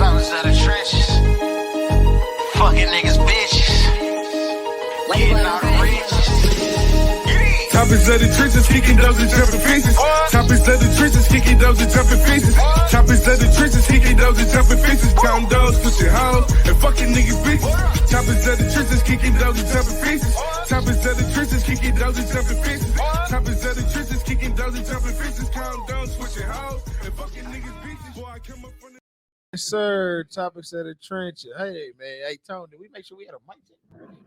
Topics of the trenches. Fucking niggas, bitches. Getting all the riches. Topics of the trenches, kicking those and jumping fences. Topics of the trenches, kicking those and jumping fences. Topics of the trenches, kicking those and jumping fences. Counting those, pushing hoes, and fucking niggas bitches. Topics of the trenches, kicking those and jumping fences. Topics of the trenches, kicking those and jumping fences. Topics of the trenches, kicking those and jumping fences. Counting those, pushing hoes, and fucking niggas bitches. Boy, I come up from the... Yes, sir. Topics of the trench. Hey, man. Hey, Tony, did we make sure we had a mic check?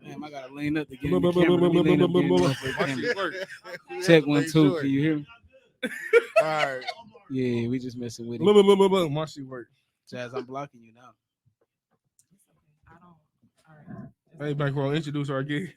Damn, I gotta lean up to get in the camera. Let me lean up for the camera. Check 1 2. Sure. Can you hear me? All right. Yeah, we just messing with it. My shit work. Jazz, I'm blocking you now. Hey, bankroll, introduce our guest.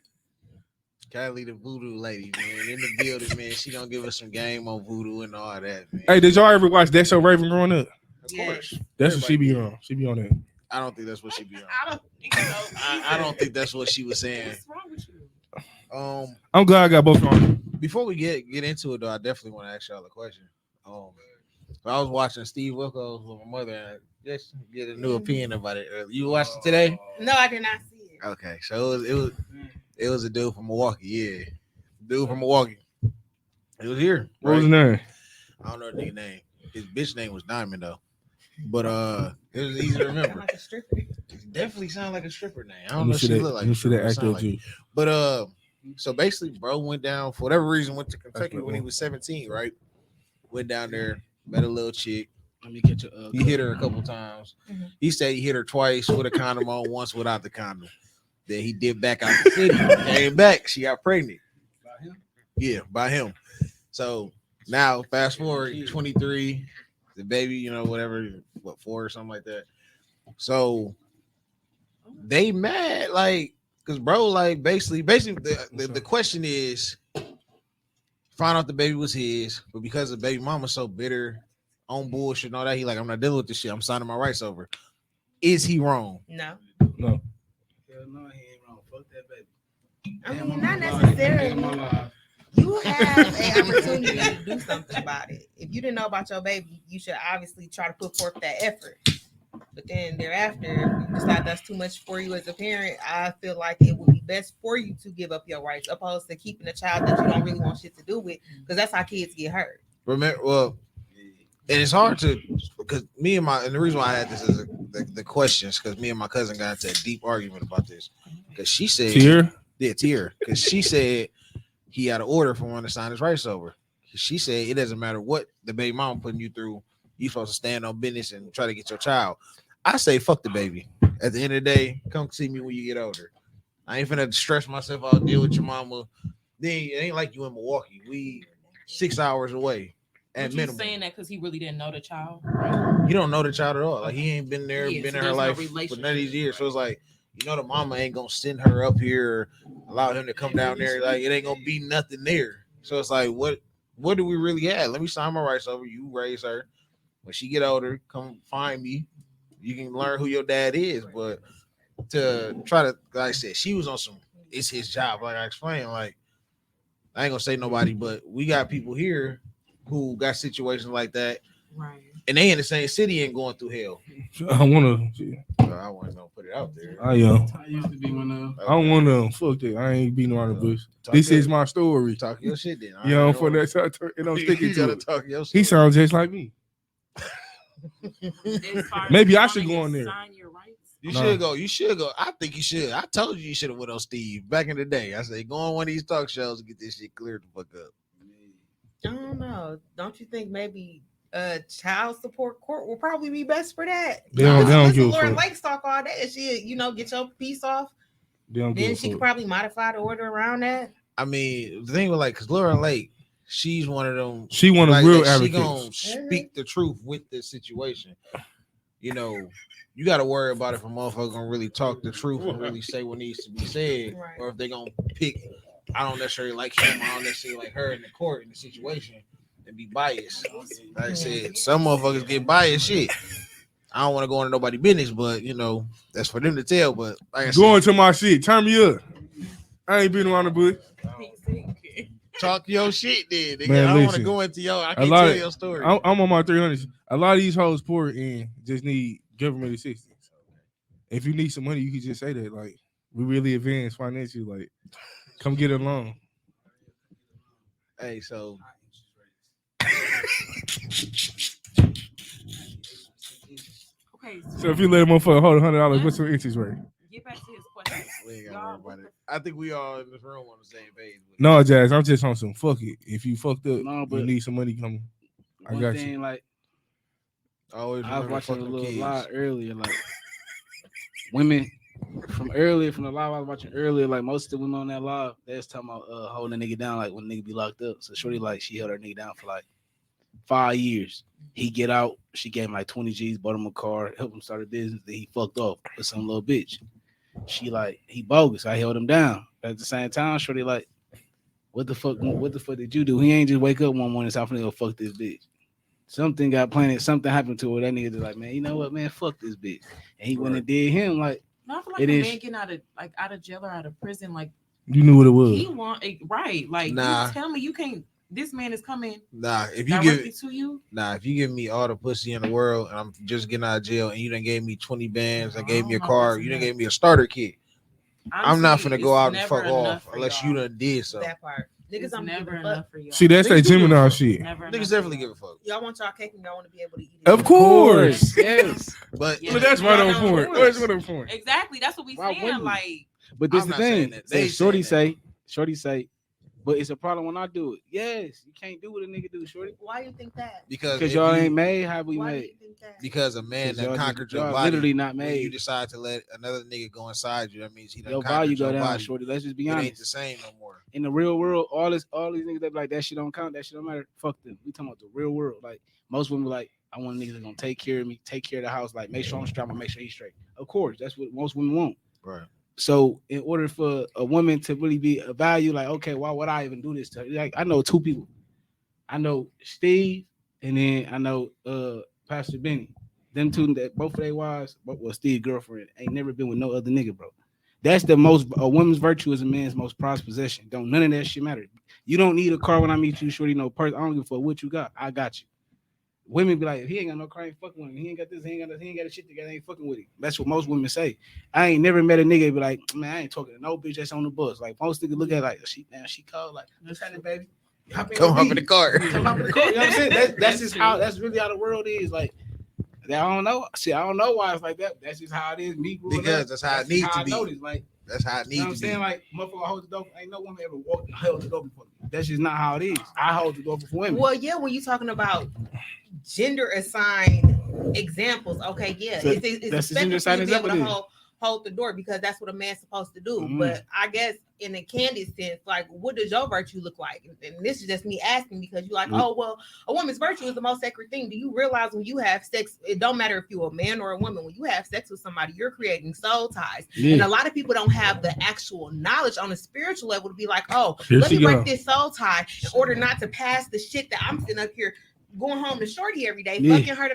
Kylie, the voodoo lady, man, in the building, man. She gonna give us some game on voodoo and all that, man. Hey, did y'all ever watch That So Raven growing up? Of course. That's what she be on. She be on that. I don't think that's what she be on. I don't think so. I don't think that's what she was saying. What's wrong with you? I'm glad I got both on. Before we get into it, though, I definitely want to ask y'all a question. I was watching Steve Wilkos with my mother, and I just get a new opinion about it earlier. You watched it today? No, I did not see it. Okay, so it was a dude from Milwaukee. Yeah, dude from Milwaukee. It was here. What was his name? I don't know the nigga name. His bitch name was Diamond though, but it was easy to remember. Like a stripper. It definitely sounded like a stripper name. I don't know if she looked like you a see that stripper. actor, But so basically, bro went down for whatever reason. Went to Kentucky when he was 17, right? Went down there, met a little chick. Let me get your. He hit her a couple times. Mm-hmm. He said he hit her twice with a condom on, once without the condom. Then he dipped back out the city, came back. She got pregnant. By him? Yeah, by him. So now, fast forward, 23, the baby, whatever, 4 or something like that. So they mad, like, because bro, like, basically, the question is, find out the baby was his, but because the baby mama's so bitter on bullshit and all that, he like, I'm not dealing with this shit. I'm signing my rights over. Is he wrong? No. No. Hell no, he ain't wrong. Fuck that baby. I mean, not necessarily. You have an opportunity to do something about it. If you didn't know about your baby, you should obviously try to put forth that effort. But then thereafter, if you decide that's too much for you as a parent, I feel like it would be best for you to give up your rights, opposed to keeping a child that you don't really want shit to do with, because that's how kids get hurt. Remember, well, and it's hard to, because and the reason why I had this is the questions, because me and my cousin got into a deep argument about this, because she said, Tier, because she said he had an order for one to sign his rights over. She said it doesn't matter what the baby mama putting you through, you supposed to stand on business and try to get your child. I say fuck the baby. At the end of the day, come see me when you get older. I ain't finna stress myself out, deal with your mama. Then it ain't like you in Milwaukee. We 6 hours away at minimum. Saying that because he really didn't know the child, right? You don't know the child at all. Like, he ain't been there, been in her life for none of these years. So it's like, the mama ain't gonna send her up here or allow him to come down there. Like, it ain't gonna be nothing there. So it's like, what do we really have? Let me sign my rights over. You raise her. When she get older, come find me. You can learn who your dad is. But to try to, like I said, she was on some, it's his job. Like I explained, like, I ain't gonna say nobody, but we got people here who got situations like that. Right. And they in the same city and going through hell. I want to put it out there. I used to be one of them. I don't want to. Fuck that. I ain't beating around the bush. This is my story. Talk your shit then. For that, it don't stick into it. Talk your story. He sounds just like me. Maybe I should go on there. You should go. You should go. I think you should. I told you should have went on Steve back in the day. I said, go on one of these talk shows and get this shit cleared the fuck up. I don't know. Don't you think maybe child support court will probably be best for that? They don't give a Lauren fuck. Lake talk all that shit, get your piece off. Then she could probably modify the order around that. I mean, the thing with because Lauren Lake, she's one of them. She one of real advocates. She gonna speak the truth with the situation. You got to worry about if a motherfucker gonna really talk the truth and really say what needs to be said, right. Or if they gonna pick. I don't necessarily like him. I don't necessarily like her in the court in the situation and be biased. Like I said, some motherfuckers get biased shit. I don't want to go into nobody's business, but that's for them to tell. But like I said, to my shit. Turn me up. I ain't been around the bush. Talk your shit then. Nigga. Man, I don't want to go into I can't tell your story. I'm on my 300s. A lot of these hoes poor and just need government assistance. If you need some money, you can just say that. Like, we really advanced financially. Like, come get a loan. Hey, so Okay, So if you let a motherfucker hold $100, what's your interest rate? get back to his question. we ain't gotta worry about it. I think we all in this room on the same page. With it. No, Jazz, I'm just on some fuck it. If you fucked up, No, you but need some money, come. I one got thing, you. like Always I was remember watching a fucking little kids. live earlier, like women from the live I was watching earlier, like most of the women on that live, they was talking about holding a nigga down, like when a nigga be locked up. So shorty, like she held her nigga down for like 5 years. He get out, she gave him like 20 G's, bought him a car, helped him start a business. Then he fucked off with some little bitch. She like, he bogus. I held him down. But at the same time, shorty like, what the fuck did you do? He ain't just wake up one morning and say, I'm finna go fuck this bitch. Something got planted, something happened to her. That nigga just like, man, you know what, man, fuck this bitch. And he went and did him like. No, I feel like It a is- man getting out of jail or out of prison, like You knew what it was. he want right. Like Nah. you tell me you can't. This man is coming Nah, if you directly give to you. Nah, if you give me all the pussy in the world and I'm just getting out of jail and you done gave me 20 bands, I gave me a don't know car, what's you done enough. gave me a starter kit. I'm not Honestly, finna go it's out and never fuck enough off for unless y'all. you done did so. That part. Niggas It's don't never give a enough fuck. for y'all. See, that's that Niggas do give a Gemini fuck. shit. Never enough Niggas for definitely y'all. give a fuck. Y'all want y'all cake and y'all want to be able to eat it. Of course. Yes. But Yeah. But that's right on Of point. course. That's right on point. Exactly. That's what we Why saying. wouldn't we? Like But this I'm the not saying thing. that. Say, They shorty saying say, but it's a problem when I do it. Yes, you can't do what a nigga do, shorty. Why you think that? because Because if y'all you- ain't made how we Why do made. you think that? because a man 'Cause that y'all conquered just- your y'all body, literally not when made. you decide to let another nigga go inside you, that means he done Your conquered value your go down, body. shorty. Let's just be It ain't honest. the same no more. In the real world, all these niggas that be like that shit don't count, that shit don't matter. Fuck them. We talking about the real world. Like most women be like, I want niggas that gonna take care of me, take care of the house, like make sure I'm strong, make sure he's straight. Of course, that's what most women want. Right. So in order for a woman to really be a value, like, okay, why would I even do this to her? Like I know two people. I know Steve and then I know Pastor Benny. Them two that both of their wives, well, Steve's girlfriend, ain't never been with no other nigga, bro. That's the most a woman's virtue is a man's most prized possession. Don't none of that shit matter. You don't need a car when I meet you, shorty. No person. I don't give a fuck what you got. I got you. Women be like, if he ain't got no car, I ain't fucking with him. He ain't got this, he ain't got the shit together, I ain't fucking with him. That's what most women say. I ain't never met a nigga be like, man, I ain't talking to no bitch that's on the bus. Like most niggas look at it like, she called, like, what's happening, baby? Come hop in the car. Come hop in the car. You know what I'm saying? That's just how that's really how the world is. Like, I don't know. See, I don't know why it's like that. That's just how it is. Me growing Because up, that's how it just needs how to I be. noticed. Like, That's how it you know what I'm needs to saying? be. Like, motherfucker hold the door. Ain't no woman ever held the door before me. That's just not how it is. I hold the door before women. Well, yeah, when you're talking about gender assigned examples, okay, yeah, So it's that's the expected gender for assigned you to be able to example hold the door because that's what a man's supposed to do. Mhm. But I guess in a candid sense, like, what does your virtue look like? And this is just me asking because you're like, oh, well, a woman's virtue is the most sacred thing. Do you realize when you have sex, it don't matter if you're a man or a woman, when you have sex with somebody, you're creating soul ties. Yeah. And a lot of people don't have the actual knowledge on a spiritual level to be like, oh, Here let she me break go. this soul tie in order not to pass the shit that I'm sitting up here going home to shorty every day, Yeah. fucking her,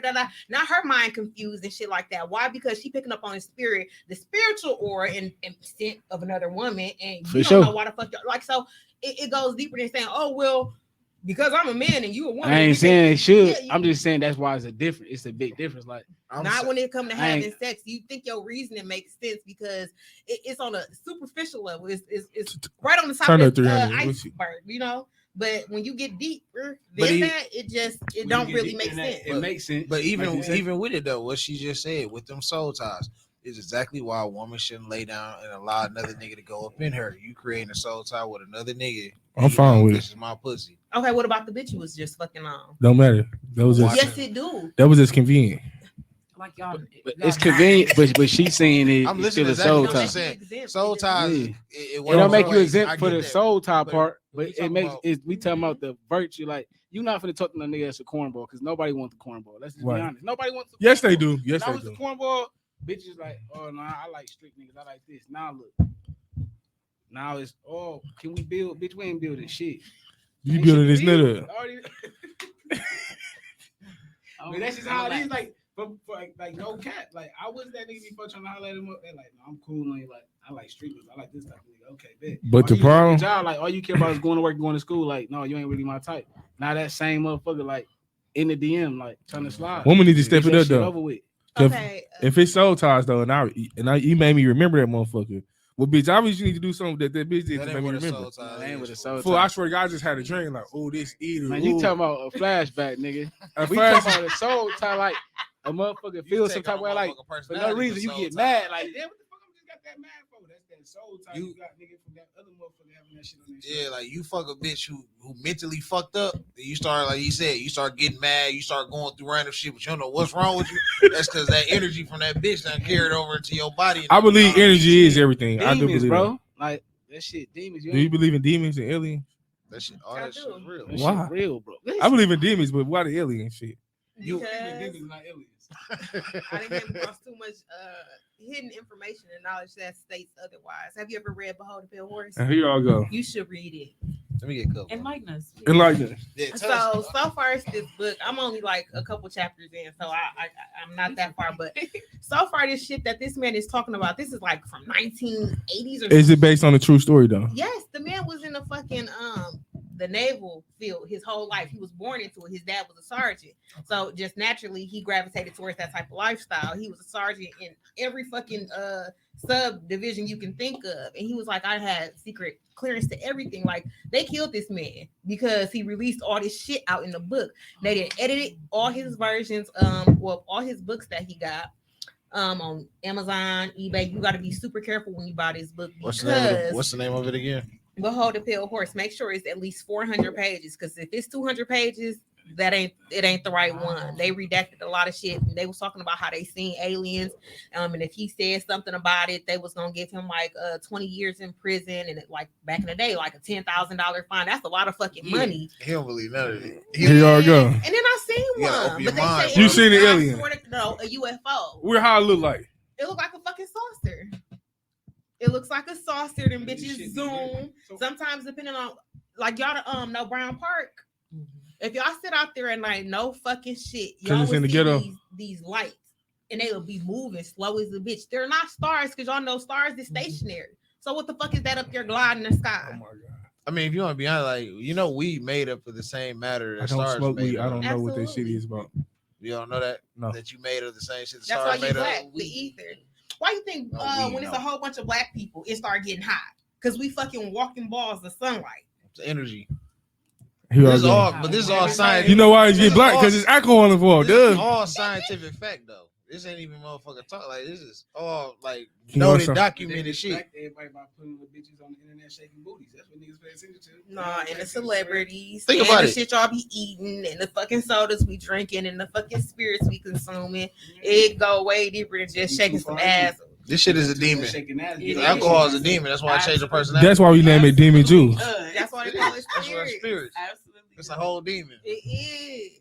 not her mind confused and shit like that. Why? Because she picking up on the spirit, the spiritual aura and scent of another woman, and For you sure. don't know why the fuck like. So it goes deeper than saying, oh well, because I'm a man and you a woman. I ain't we saying it should. Yeah, I'm just saying that's why it's a difference. It's a big difference. Like, not when it comes to I ain't- having sex. You think your reasoning makes sense because it's on a superficial level. It's right on the top Turn of up the 300. What's iceberg, you know. But when you get deeper But than he- that, it don't really make sense. It makes sense. But Like you even said. even with it though, what she just said with them soul ties is exactly why a woman shouldn't lay down and allow another nigga to go up in her. You creating a soul tie with another nigga. I'm you fine know, with this it. is my pussy. Okay, what about the bitch you was just fucking on? Don't matter. That was just Yes, it do. that was just convenient. like y'all. But it's convenient, but she's saying it. I'm it's listening still to a exactly soul what tie. she's saying. Soul ties. Yeah. It It works don't make both you ways. exempt I for get the that. soul tie But part, we but it talking makes about- it. We talking about the virtue. Like you not finna talk to no nigga that's a cornball because nobody wants the cornball. Let's just Right. be honest. Nobody wants. The Yes, they cornball. do. Yes, Now they it's the do. cornball. Bitches like, oh no, I like street niggas. I like this. Now look. Now it's can we build? Bitch, we ain't building shit. You Ain't building shit this to build. nigga. Already- But that's just how it is. Like, for like no cap. Like, I wasn't that nigga before trying to holler at him up. They're like, no, I'm cool on you. Like, I like street niggas. I like this type of nigga. Okay, bet. But the You work a problem- job, like, all you care about is going to work, going to school. Like, no, you ain't really my type. Now that same motherfucker, like, in the DM, like, trying to slide. Woman need to step Get it that up shit though. over with. Okay, If it's soul ties though, you made me remember that motherfucker. Well, bitch, obviously you need to do something that bitch did to That make ain't me what a remember. soul tie No, ain't is, with a fool. soul Fool, tie. I swear to God, I just had a dream like, oh, this either. Man, ooh. you talking about a flashback, nigga. A We flash- talking about a soul tie, like a motherfucker You feels some take type of way, on like motherfucking for no personality reason for you soul get tie. mad, like, yeah, what the fuck I just got that mad for? That's that soul tie you got, nigga, from that other motherfucker having that shit on their Yeah, like you fuck a bitch who mentally fucked up, and you start, like he said, you start getting mad, you start going through random shit, but you don't know what's wrong with you. That's because that energy from that bitch done carried over into your body. And I believe you know, energy is everything. I do demons, believe bro. that. Like that shit, demons. Do you believe in demons and aliens? that shit, all that shit is real. That Why? shit real, bro. I believe in demons, but why the alien shit? You- Because not aliens. I didn't came across too much hidden information and knowledge that states otherwise. Have you ever read Behold the Pale Horse? And here y'all go. You should read it. Let me get a couple. Enlighten us. Enlighten us. Yeah, tell us. So far as this book, I'm only like a couple chapters in, so I'm not that far. But so far, this shit that this man is talking about, this is like from 1980s or Is it based on a true story though? Yes, the man was in the fucking the naval field his whole life. He was born into it. His dad was a sergeant, so just naturally he gravitated towards that type of lifestyle. He was a sergeant in every fucking subdivision you can think of, and he was like, I had secret clearance to everything. Like they killed this man because he released all this shit out in the book. They didn't edit it, all his versions, all his books that he got. On Amazon, eBay, you got to be super careful when you buy this book What's because the name of it again? Behold the Pale Horse. Make sure it's at least 400 pages, because if it's 200 pages, it ain't the right one. They redacted a lot of shit. And they was talking about how they seen aliens, and if he said something about it, they was gonna give him like 20 years in prison, and like back in the day, like a $10,000 fine. That's a lot of fucking money. He don't believe none of it. Here y'all go. And then I seen You gotta one, open but your mind, they say bro. You seen the alien? No, a UFO. Where how it look like? It looked like a fucking saucer. It looks like a saucer. Them bitches zoom. Sometimes depending on, like y'all know Brown Park. If y'all sit out there at night, no fucking shit, y'all it's will in the see ghetto. these lights, and they will be moving slow as a bitch. They're not stars, because y'all know stars is stationary. So what the fuck is that up there gliding in the sky? Oh my god. I mean, if you want to be honest, like, you know, weed made up of the same matter that I don't stars smoke made weed. I of. don't know what that shit Absolutely. is about. You don't know that? No. That you made of the same shit the That's why stars you made black, of? the ether. Why you think No, when weed, it's no. a whole bunch of black people, it start getting hot? Because we fucking walking balls of sunlight. It's energy. Here y'all This is go. all, but this is all science. You know why it's This get is black? all- Because it's alcohol involved, This is duh. all scientific fact, though. This ain't even motherfucking talk. Like, this is all, like, You know noted, something? documented shit. Everybody by putting the bitches on the internet shaking booties. That's what niggas pay attention to. Nah, and the celebrities, Think and about the it. shit y'all be eating, and the fucking sodas we drinking, and the fucking spirits we consuming. It go way deeper than just shaking some ass. This shit is a demon. Shaking ass. It Alcohol is a demon. That's why I changed your personality. That's why we name it Demon Juice. That's why they It call it is. That's what spirits. spirits. Absolutely. It's a whole demon. It is.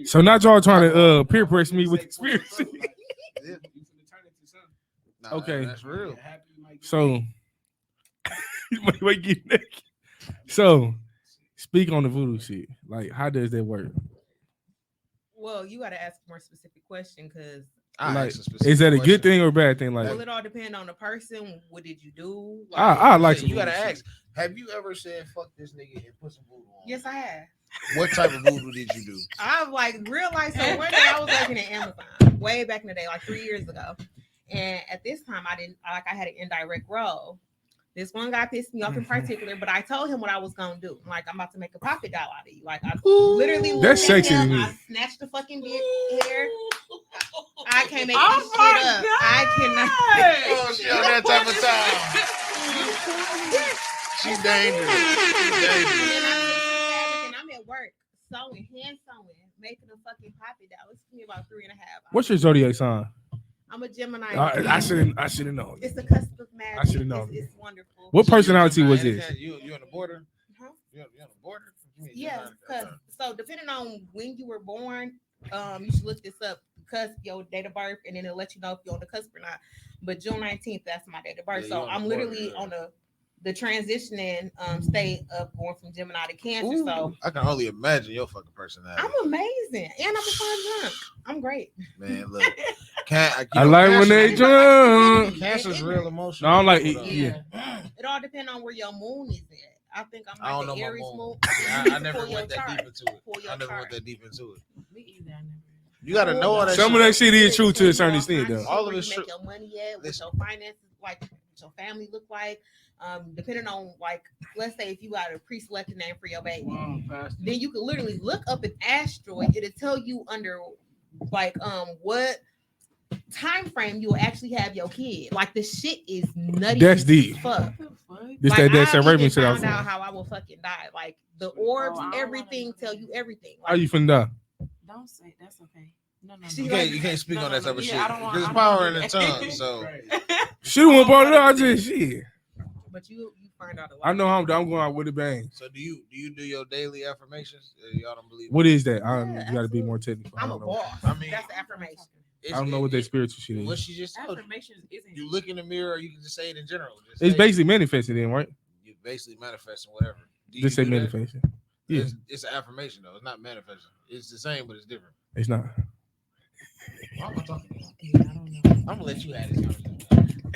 So not y'all trying to peer press me with conspiracy. Nah, Okay. That's real. So wait, get naked. So speak on the voodoo shit. Like, how does that work? Well, you got to ask a more specific question, because I Like, asked a specific is that a question. good thing or a bad thing? Like, well, it all depend on the person. What did you do? I like some You gotta voodoo ask. Have you ever said "fuck this nigga" and put some voodoo on? Yes, I have. What type of voodoo did you do? I've like realized. So one day I was working at Amazon way back in the day, like 3 years ago, and at this time I had an indirect role. This one guy pissed me off in particular, but I told him what I was gonna do. Like, I'm about to make a profit doll out of you. Like, I literally looked That's at sexy to him, me. I snatched the fucking beard hair. I can't make Oh this my shit up. God. I cannot. Oh, she on that type of time. She's dangerous. She's dangerous. And I'm at work sewing, hand sewing, making a fucking poppy doll. It's me about 3.5 hours. what's your zodiac sign? I'm a Gemini. I should have known. It's the cusp of magic. I should've known. It's wonderful. What personality was this? You on the border? Huh? You on the border? You mean Yeah, Gemini? because so depending on when you were born, you should look this up. Cusp, your date of birth, and then it'll let you know if you're on the cusp or not. But June 19th, that's my date of birth. Yeah, so you're on I'm the border, literally yeah. on the transitioning state of going from Gemini to Cancer. Ooh, So I can only imagine your fucking personality. I'm amazing, and I'm a fun drunk. I'm great. Man, look. I like when they drunk. Cancer's real emotional. No, I don't like people, it. though. Yeah. It all depends on where your moon is at. I think I'm I don't like know the my Aries moon. moon. I never Pull your went that chart. deep into it. Pull your I never chart. went that deep into it. Me either. I never. You gotta know all that. Some shit. of that shit is true to a certain extent, though. All of Where it's you true. make your money at, what your finances like, what your family look like. Depending on like, let's say if you got a pre-selected name for your baby, then you can literally look up an asteroid. It'll tell you under like what time frame you'll actually have your kid. Like the shit is nutty. That's as deep. Fuck. This Like, that Sam I've Raven even shit I found was out saying. how I will fucking die. Like the orbs, I don't everything wanna tell know. you everything. How Like, you finna die? Don't say that's okay. No. You can't speak on that type of shit. I don't want- There's I don't power wanna in do the that. tongue. So She the one brought it up. I just shit. but you find out a lot. I know I'm going out with a bang. so do you do your daily affirmations? Y'all don't believe? What is that? Yeah, You got to be more technical. I'm I a don't know. boss. I mean, That's the affirmation. It's- I don't know what that spiritual shit What is. she just told you. Affirmations isn't. You look in the mirror, or you can just say it in general. Just It's say basically manifesting, then, right? you basically manifesting whatever. Do you Just say do that? manifesting. Yeah, It's an affirmation though. It's not manifesting. It's the same, but it's different. it's not. Why am I talking? Yeah, I don't know. I'm gonna let you have this conversation.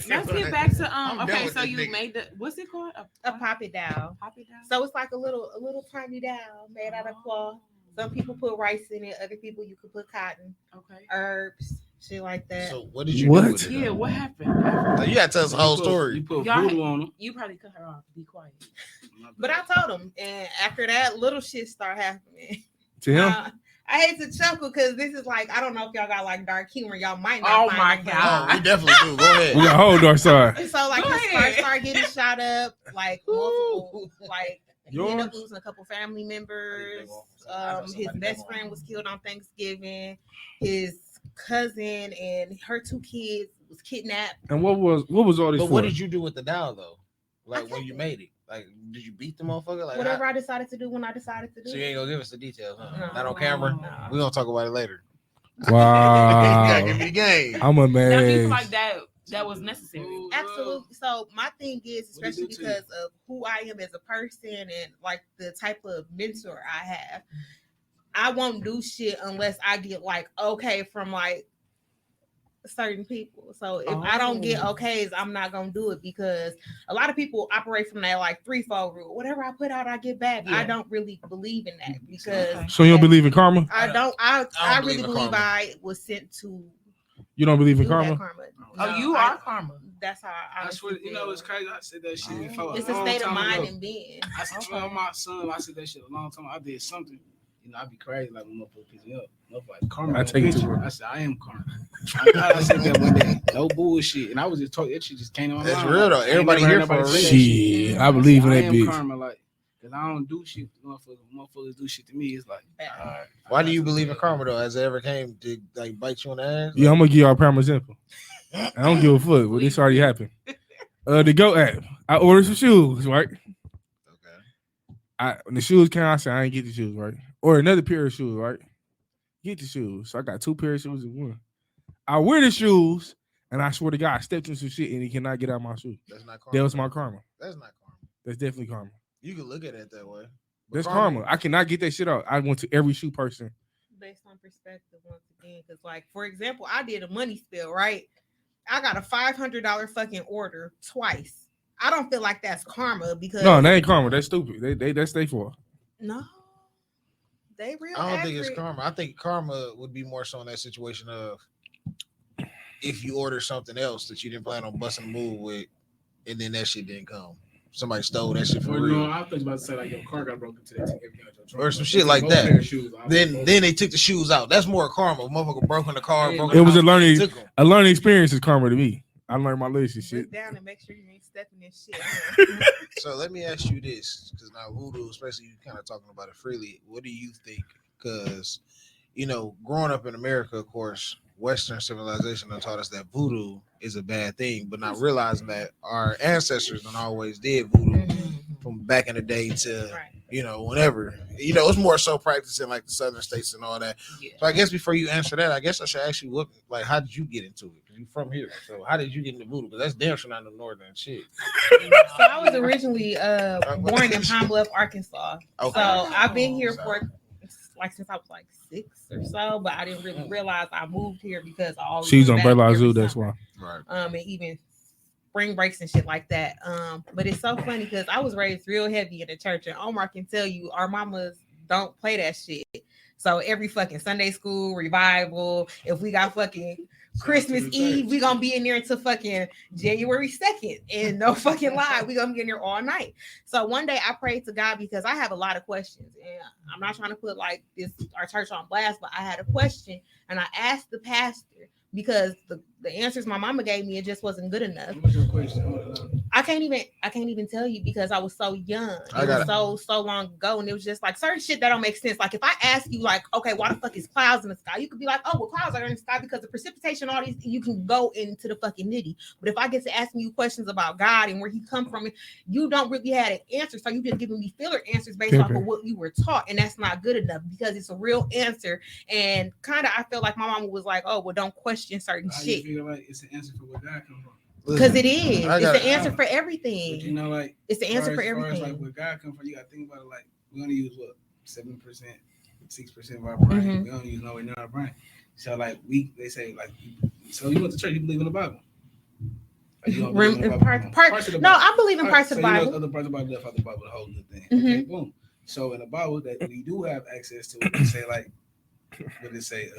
Let's get back to I'm done okay, with so this you nigga. made the what's it called? A pop it down. Pop it down. So it's like a little tiny down made out of cloth. Some people put rice in it. Other people you could put cotton, Okay. herbs, shit like that. So what did you What? do with it? Yeah, though? what happened? Like, you gotta tell us the whole You story. put Y'all voodoo on them. You probably cut her off. Be quiet. But I told him, and after that, little shit start happening. To him, I hate to chuckle because this is like, I don't know if y'all got like dark humor. Y'all might not. Oh find my it funny. God. Oh, we definitely do. Go ahead. we got hold our side. So like Go his car ahead. started getting shot up, like multiple, like he ended up Yours? losing a couple family members. His best friend was killed on Thanksgiving. His cousin and her 2 kids was kidnapped. And what was all this But for? what did you do with the doll though? Like when you made it? Like did you beat the motherfucker? Like Whatever I decided to do when I decided to do so you it. ain't gonna give us the details, huh? No. Not on camera. No. We're gonna talk about it later. Wow. Give me the game. I'm Now, do you feel amazed. like that was necessary? Absolutely. So my thing is, What did especially you do to because of who I am as a person and like the type of mentor I have, I won't do shit unless I get like okay from like certain people. So if I don't get okays, I'm not gonna do it because a lot of people operate from that like 3-4 rule. Whatever I put out, I get back. I Yeah. don't really believe in that because Okay. So you don't believe in karma? I really believe in believe karma. I was sent to You don't believe in do that karma? karma. Oh, No, you I- are karma. That's how I That's what you know. It's crazy. I said that shit before. It's a long state of time mind ago. and being. I said, tell my son, I said that shit a long time. I did something. You know, I'd be crazy like when motherfucker pick me up. Motherfucker, like karma. I take it bitch. to her. I said, I am karma. I said that one day. No bullshit. And I was just talking. That shit just came to my That's mind. real though. I ain't Everybody never here heard for a nobody say reason. that Shit, I believe in I that am bitch. karma, like, cause I don't do shit. Motherfuckers do shit to me. It's like, all right. Why do you believe in karma though? Has it ever came to like bite you in the ass? Yeah, I'm gonna give y'all a prime example. I don't give a fuck. Well, this already happened. The Go app. I ordered some shoes, right? Okay. When the shoes came, I said I ain't get the shoes, right? Or another pair of shoes, right? Get the shoes. So I got 2 pairs of shoes in one. I wear the shoes, and I swear to God, I stepped in some shit and he cannot get out my shoe. That's not karma. That was my karma. That's not karma. That's definitely karma. You can look at it that way. But That's karma. I cannot get that shit out. I went to every shoe person. Based on perspective once again, because like for example, I did a money spill, right? I got a $500 fucking order twice. I don't feel like that's karma because No, that ain't karma. That's stupid. That's their fault. no, they real. I don't think it's accurate. karma. I think karma would be more so in that situation of if you order something else that you didn't plan on busting a move with, and then that shit didn't come. Somebody stole that shit for Or no, real. I was about to say like your car got broken today. Take everything out your trunk. Or some They shit took like both that. pair of shoes out. Then they took the shoes out. That's more karma. Motherfucker broke in the car. Yeah, Broke it in was the a house, learning- took 'em. A learning experience is karma to me. I learned my lesson. Shit. Look down and make sure you ain't stepping in shit. So let me ask you this, because now voodoo, especially you kind of talking about it freely. What do you think? Because you know, growing up in America, of course, Western civilization done taught us that voodoo is a bad thing, but not realizing that our ancestors done always did voodoo from back in the day to Right. you know whenever. You know, it's more so practiced in like the southern states and all that. Yeah. So I guess before you answer that, I guess I should ask you what, like, how did you get into it? Because you from here, so how did you get into voodoo? Because that's damn sure not the northern shit. So I was originally born in Pine Bluff, Arkansas. Okay. So I've been here So- for like since I was like 6 or so, but I didn't really realize I moved here because I always She's went on back Bella every Zoo. That's summer. why. Right. And even spring breaks and shit like that. But it's so funny because I was raised real heavy in the church, and Omar can tell you our mamas don't play that shit. So every fucking Sunday school, revival, if we got fucking Christmas Eve, we gonna be in there until fucking January 2nd. And no fucking lie, we gonna be in there all night. So one day I prayed to God because I have a lot of questions. And I'm not trying to put like this our church on blast, but I had a question and I asked the pastor because the answers my mama gave me, it just wasn't good enough. What's your question? I can't even tell you because I was so young. It was so long ago, and it was just like certain shit that don't make sense. Like if I ask you, like, okay, why the fuck is clouds in the sky? You could be like, oh, well, clouds are in the sky because the precipitation, all these. You can go into the fucking nitty. But if I get to asking you questions about God and where He come from, you don't really have an answer. So you just giving me filler answers based off of what you were taught, and that's not good enough because it's a real answer. And kind of, I feel like my mama was like, oh, well, don't question certain shit. You feel like it's an answer for where God comes from. Because it is. It's the answer for everything. But you know, like it's the answer for everything. Like where God comes from, you gotta think about it. Like we only use what 7%, 6% of our brain. Mm-hmm. We don't use nowhere near our brain. So like they say like, so you went to church, you believe in the Bible. Like, you don't believe in the Bible. Parts of the Bible. No, I believe in parts of the Bible. You know, other parts of the Bible left out the Bible, the whole good thing. Mm-hmm. Okay, boom. So in the Bible that we do have access to, it say like, what did it say?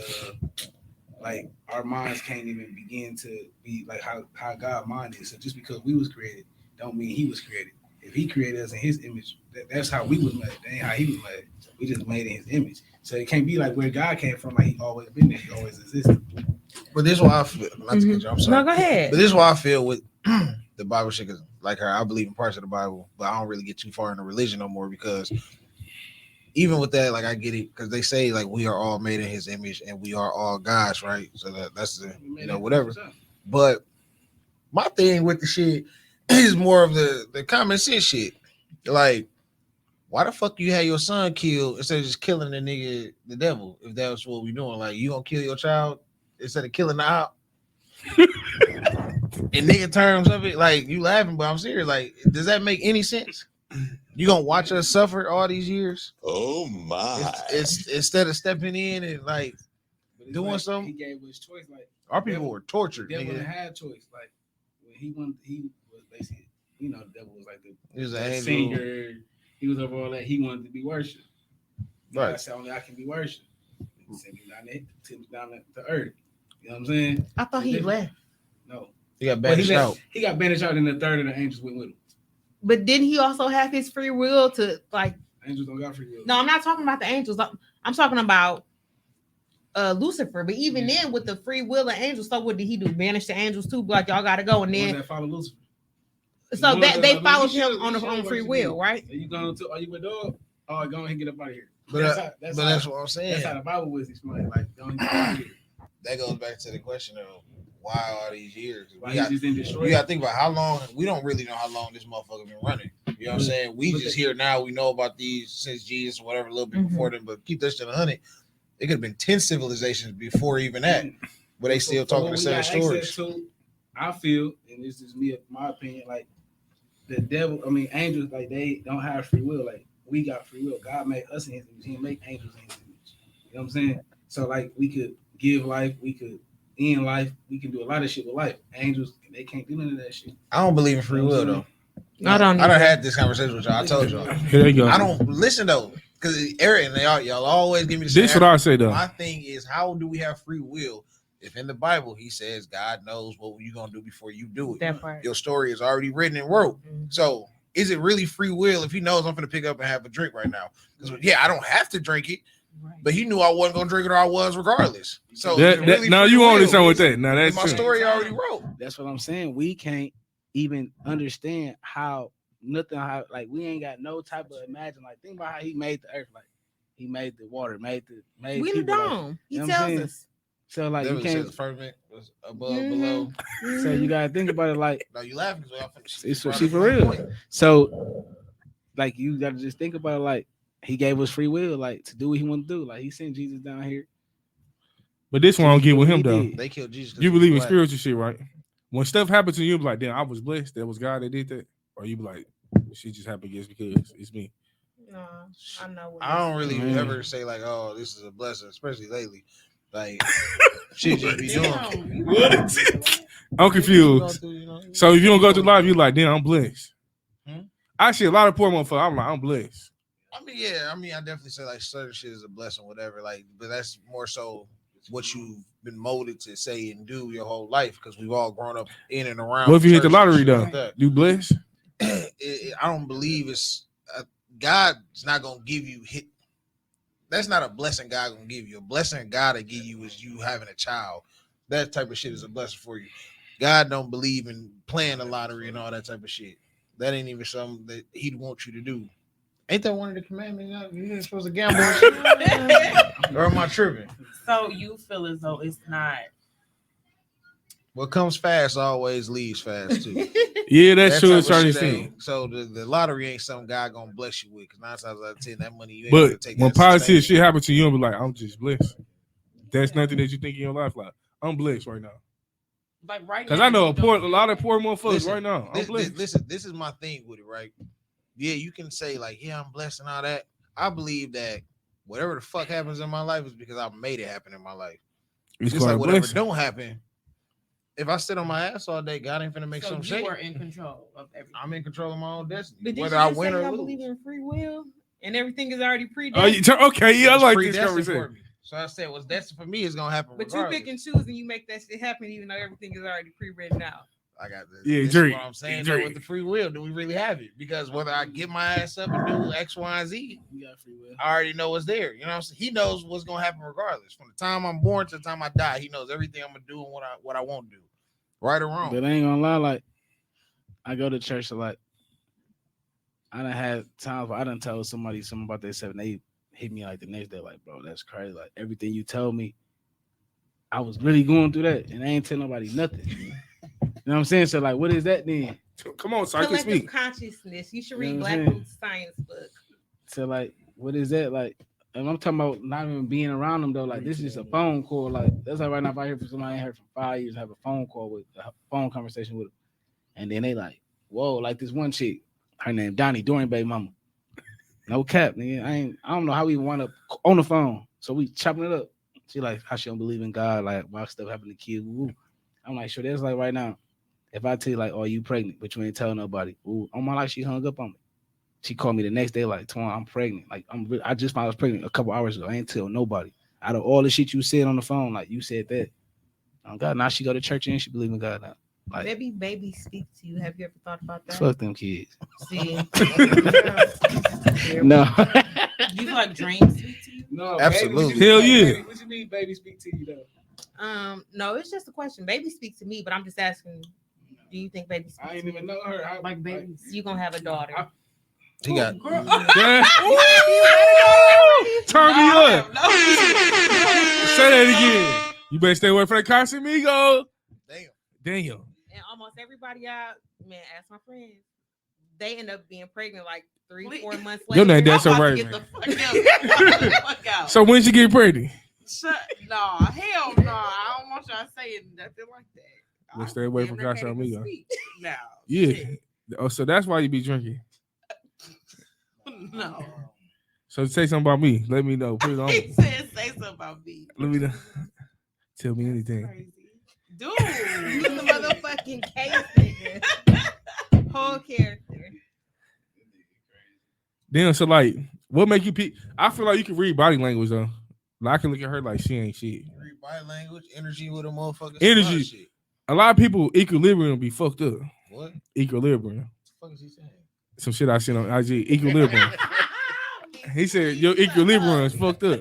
Like our minds can't even begin to be like how God mind is. So just because we was created, don't mean He was created. If He created us in His image, that's how we was made. That ain't how He was made. We just made in His image. So it can't be like where God came from. Like He always been there. He always existed. But this is why I feel. Not to cut you, I'm sorry. No, go ahead. But this is why I feel with the Bible shit. Cause like her, I believe in parts of the Bible, but I don't really get too far into religion no more because. Even with that, like I get it because they say like we are all made in His image and we are all God's, right? So that's the whatever. But my thing with the shit is more of the common sense shit. Like, why the fuck you had your son killed instead of just killing the devil? If that was what we doing, like you gonna kill your child instead of killing the op? In nigga terms of it, like you laughing, but I'm serious. Like, does that make any sense? You gonna watch us suffer all these years? Oh my! It's instead of stepping in and like doing like, something. He gave us choice. Like our people were tortured. The devil nigga. had choice. Like when he was basically, you know, the devil was like he was a singer. He was over all that. He wanted to be worshipped. Right. God said only I can be worshipped. He sent me down there, took me down to earth. You know what I'm saying? I thought he left. No, he got banished out. He got banished out, and the third of the angels went with him. But didn't he also have his free will to like? Angels don't got free will. No, I'm not talking about the angels. I'm talking about Lucifer. But even then, with the free will of angels, so what did he do? Banish the angels too? Like y'all got to go, and then that follow Lucifer. So that they followed him on free will, right? Are you going to? Are you a dog? Oh, go ahead and get up out of here. But that's what I'm saying. That's how the Bible was explained. Like, don't get out of here. That goes back to the question of why all these years. Why you got to think about how long. We don't really know how long this motherfucker been running. You know what I'm saying? We just here now. We know about these since Jesus or whatever, a little bit before them. But keep that shit 100. It could have been 10 civilizations before even that. But they still talking the same stories. I feel, and this is me, my opinion, like the devil, angels, like they don't have free will. Like we got free will. God made us in His image. He didn't make angels in His image. You know what I'm saying? So like we could give life, we could end life, we can do a lot of shit with life. Angels, they can't do none of that shit. I don't believe in free will though. I done had this conversation with y'all. I told y'all. Here you go. I don't listen though, because Eric and y'all always give me the this. What I say though. My thing is, how do we have free will if in the Bible He says God knows what you're gonna do before you do it? That part. Your story is already written and wrote. So is it really free will if He knows I'm gonna pick up and have a drink right now? Because I don't have to drink it. Right. But He knew I wasn't gonna drink it or I was regardless. So now you on something with that. Now that's my story already wrote. That's what I'm saying. We can't even understand like we ain't got no type of imagine. Like think about how He made the earth. Like He made the water, made we the dome. Like, he tells us. So like you can't the firmament was above, below. So you gotta think about it like no, you laughing because it's for real. So like you gotta just think about it like He gave us free will, like to do what He want to do. Like He sent Jesus down here. But this one I don't get with him though. They killed Jesus. You believe in spiritual shit, right? When stuff happens to you, be like, damn, I was blessed. That was God that did that. Or you be like, shit just happened just because it's me. No, I know. I don't really ever say like, oh, this is a blessing, especially lately. Like, shit just be doing. What? I'm confused. So if you don't go through life, you like, damn, I'm blessed. Actually, a lot of poor motherfuckers, I'm like, I'm blessed. I mean, yeah, I definitely say like certain shit is a blessing, whatever. Like, but that's more so what you've been molded to say and do your whole life because we've all grown up in and around. What if you hit the church and lottery shit though? like that. You blessed? I don't believe it's God's not gonna give you hit. That's not a blessing God gonna give you. A blessing God to give you is you having a child. That type of shit is a blessing for you. God don't believe in playing the lottery and all that type of shit. That ain't even something that He'd want you to do. Ain't that one of the commandments? You ain't supposed to gamble. Or am I tripping? So you feel as though it's not. What comes fast always leaves fast too. Yeah, that's true. type It's of already shit seen. ain't- So the lottery ain't something God gonna bless you with. Because 9 times out of 10, that money you ain't But gonna take. when that positive sustain. shit happens to you, you'll be like, I'm just blessed. That's nothing that you think in your life. Like, I'm blessed right now. Like right now. Because I know a you don't lot of feel poor motherfuckers Listen, right now. I'm blessed. Listen, this is my thing with it, right? Yeah, you can say like, yeah, I'm blessed and all that. I believe that whatever the fuck happens in my life is because I made it happen in my life. It's Just called like a whatever blessing. don't happen. If I sit on my ass all day, God ain't finna make so some you shake. are in control of everything. I'm in control of my own destiny. But did Whether you I just win say or I lose. believe in free will and everything is already Oh, predestined? okay, yeah, I It's like this predestined for conversation. me. So I said, what's destined for me is gonna happen. But you regardless. pick and choose and you make that shit happen even though everything is already pre-written out. I got this. Yeah, This is Drake. what I'm saying. Drake. Though, with the free will, do we really have it? Because whether I get my ass up and do X, Y, and Z, You got free will. I already know what's there. You know what I'm saying? He knows what's gonna happen regardless. From the time I'm born to the time I die, he knows everything I'm gonna do and what I won't do. Right or wrong. But I ain't gonna lie, like I go to church a lot. I done had times where I done told somebody something about their seven. They hit me like the next day, like, bro, that's crazy. Like everything you told me, I was really going through that, and I ain't tell nobody nothing. You know what I'm saying? So like, what is that then? Come on, so I can Collective speak. consciousness. You should You read know what Black I'm saying? Boots Science book. So like, what is that like? And I'm talking about not even being around them though. Like this is a phone call. Like that's like right now if I hear from somebody I ain't heard from 5 years, have a phone call with a phone conversation with them, and then they like, whoa, like this one chick, her name Donnie, Dorian baby mama. No cap, nigga. I don't know how we wound up on the phone. So we chopping it up. She like how she don't believe in God, like why stuff happen to kids. Woo. I'm like, sure, that's like right now. If I tell you like, oh, you pregnant, but you ain't telling nobody. Ooh, on my life, she hung up on me. She called me the next day, like, Twan, I'm pregnant. Like, I just found I was pregnant a couple hours ago. I ain't tell nobody. Out of all the shit you said on the phone, like you said that. Oh God, now she go to church and she believe in God now. Like, Maybe babies speak to you. Have you ever thought about that? fuck them kids. See, No. You feel like dreams speak to you? No, Absolutely. Baby, Hell what you mean, yeah. baby? What you mean, baby, speak to you though? no, it's just a question. Babies speak to me, but I'm just asking. Do you think babies speak I ain't to even you? know her. Like babies. You gonna have a daughter? He got Yeah. Turn me up. Say that again. You better stay away from that Casamigo. Damn. And almost everybody out, man, ask my friends. They end up being pregnant like 3-4 months later. Your name that's so I'm about right, to get man. the fuck out. Fuck out. So when she get pregnant? Shut, no, hell no. I don't want y'all saying nothing like that. We'll stay away from Damn near can't even Casamigo. speak now. Yeah. Shit. Oh, so that's why you be drinking. No. So say something about me. Let me know. Put it on. He said say something about me. Let me know. Tell me anything. Crazy. Dude. You the motherfucking case nigga. Whole character. Damn, so like, what make you I feel like you can read body language though. Like, I can look at her like she ain't shit. read body language, energy with a motherfucker. Energy. Shit. A lot of people equilibrium be fucked up. What? Equilibrium. What the fuck is he saying? Some shit I seen on IG. Equilibrium. He said your equilibrium is fucked up.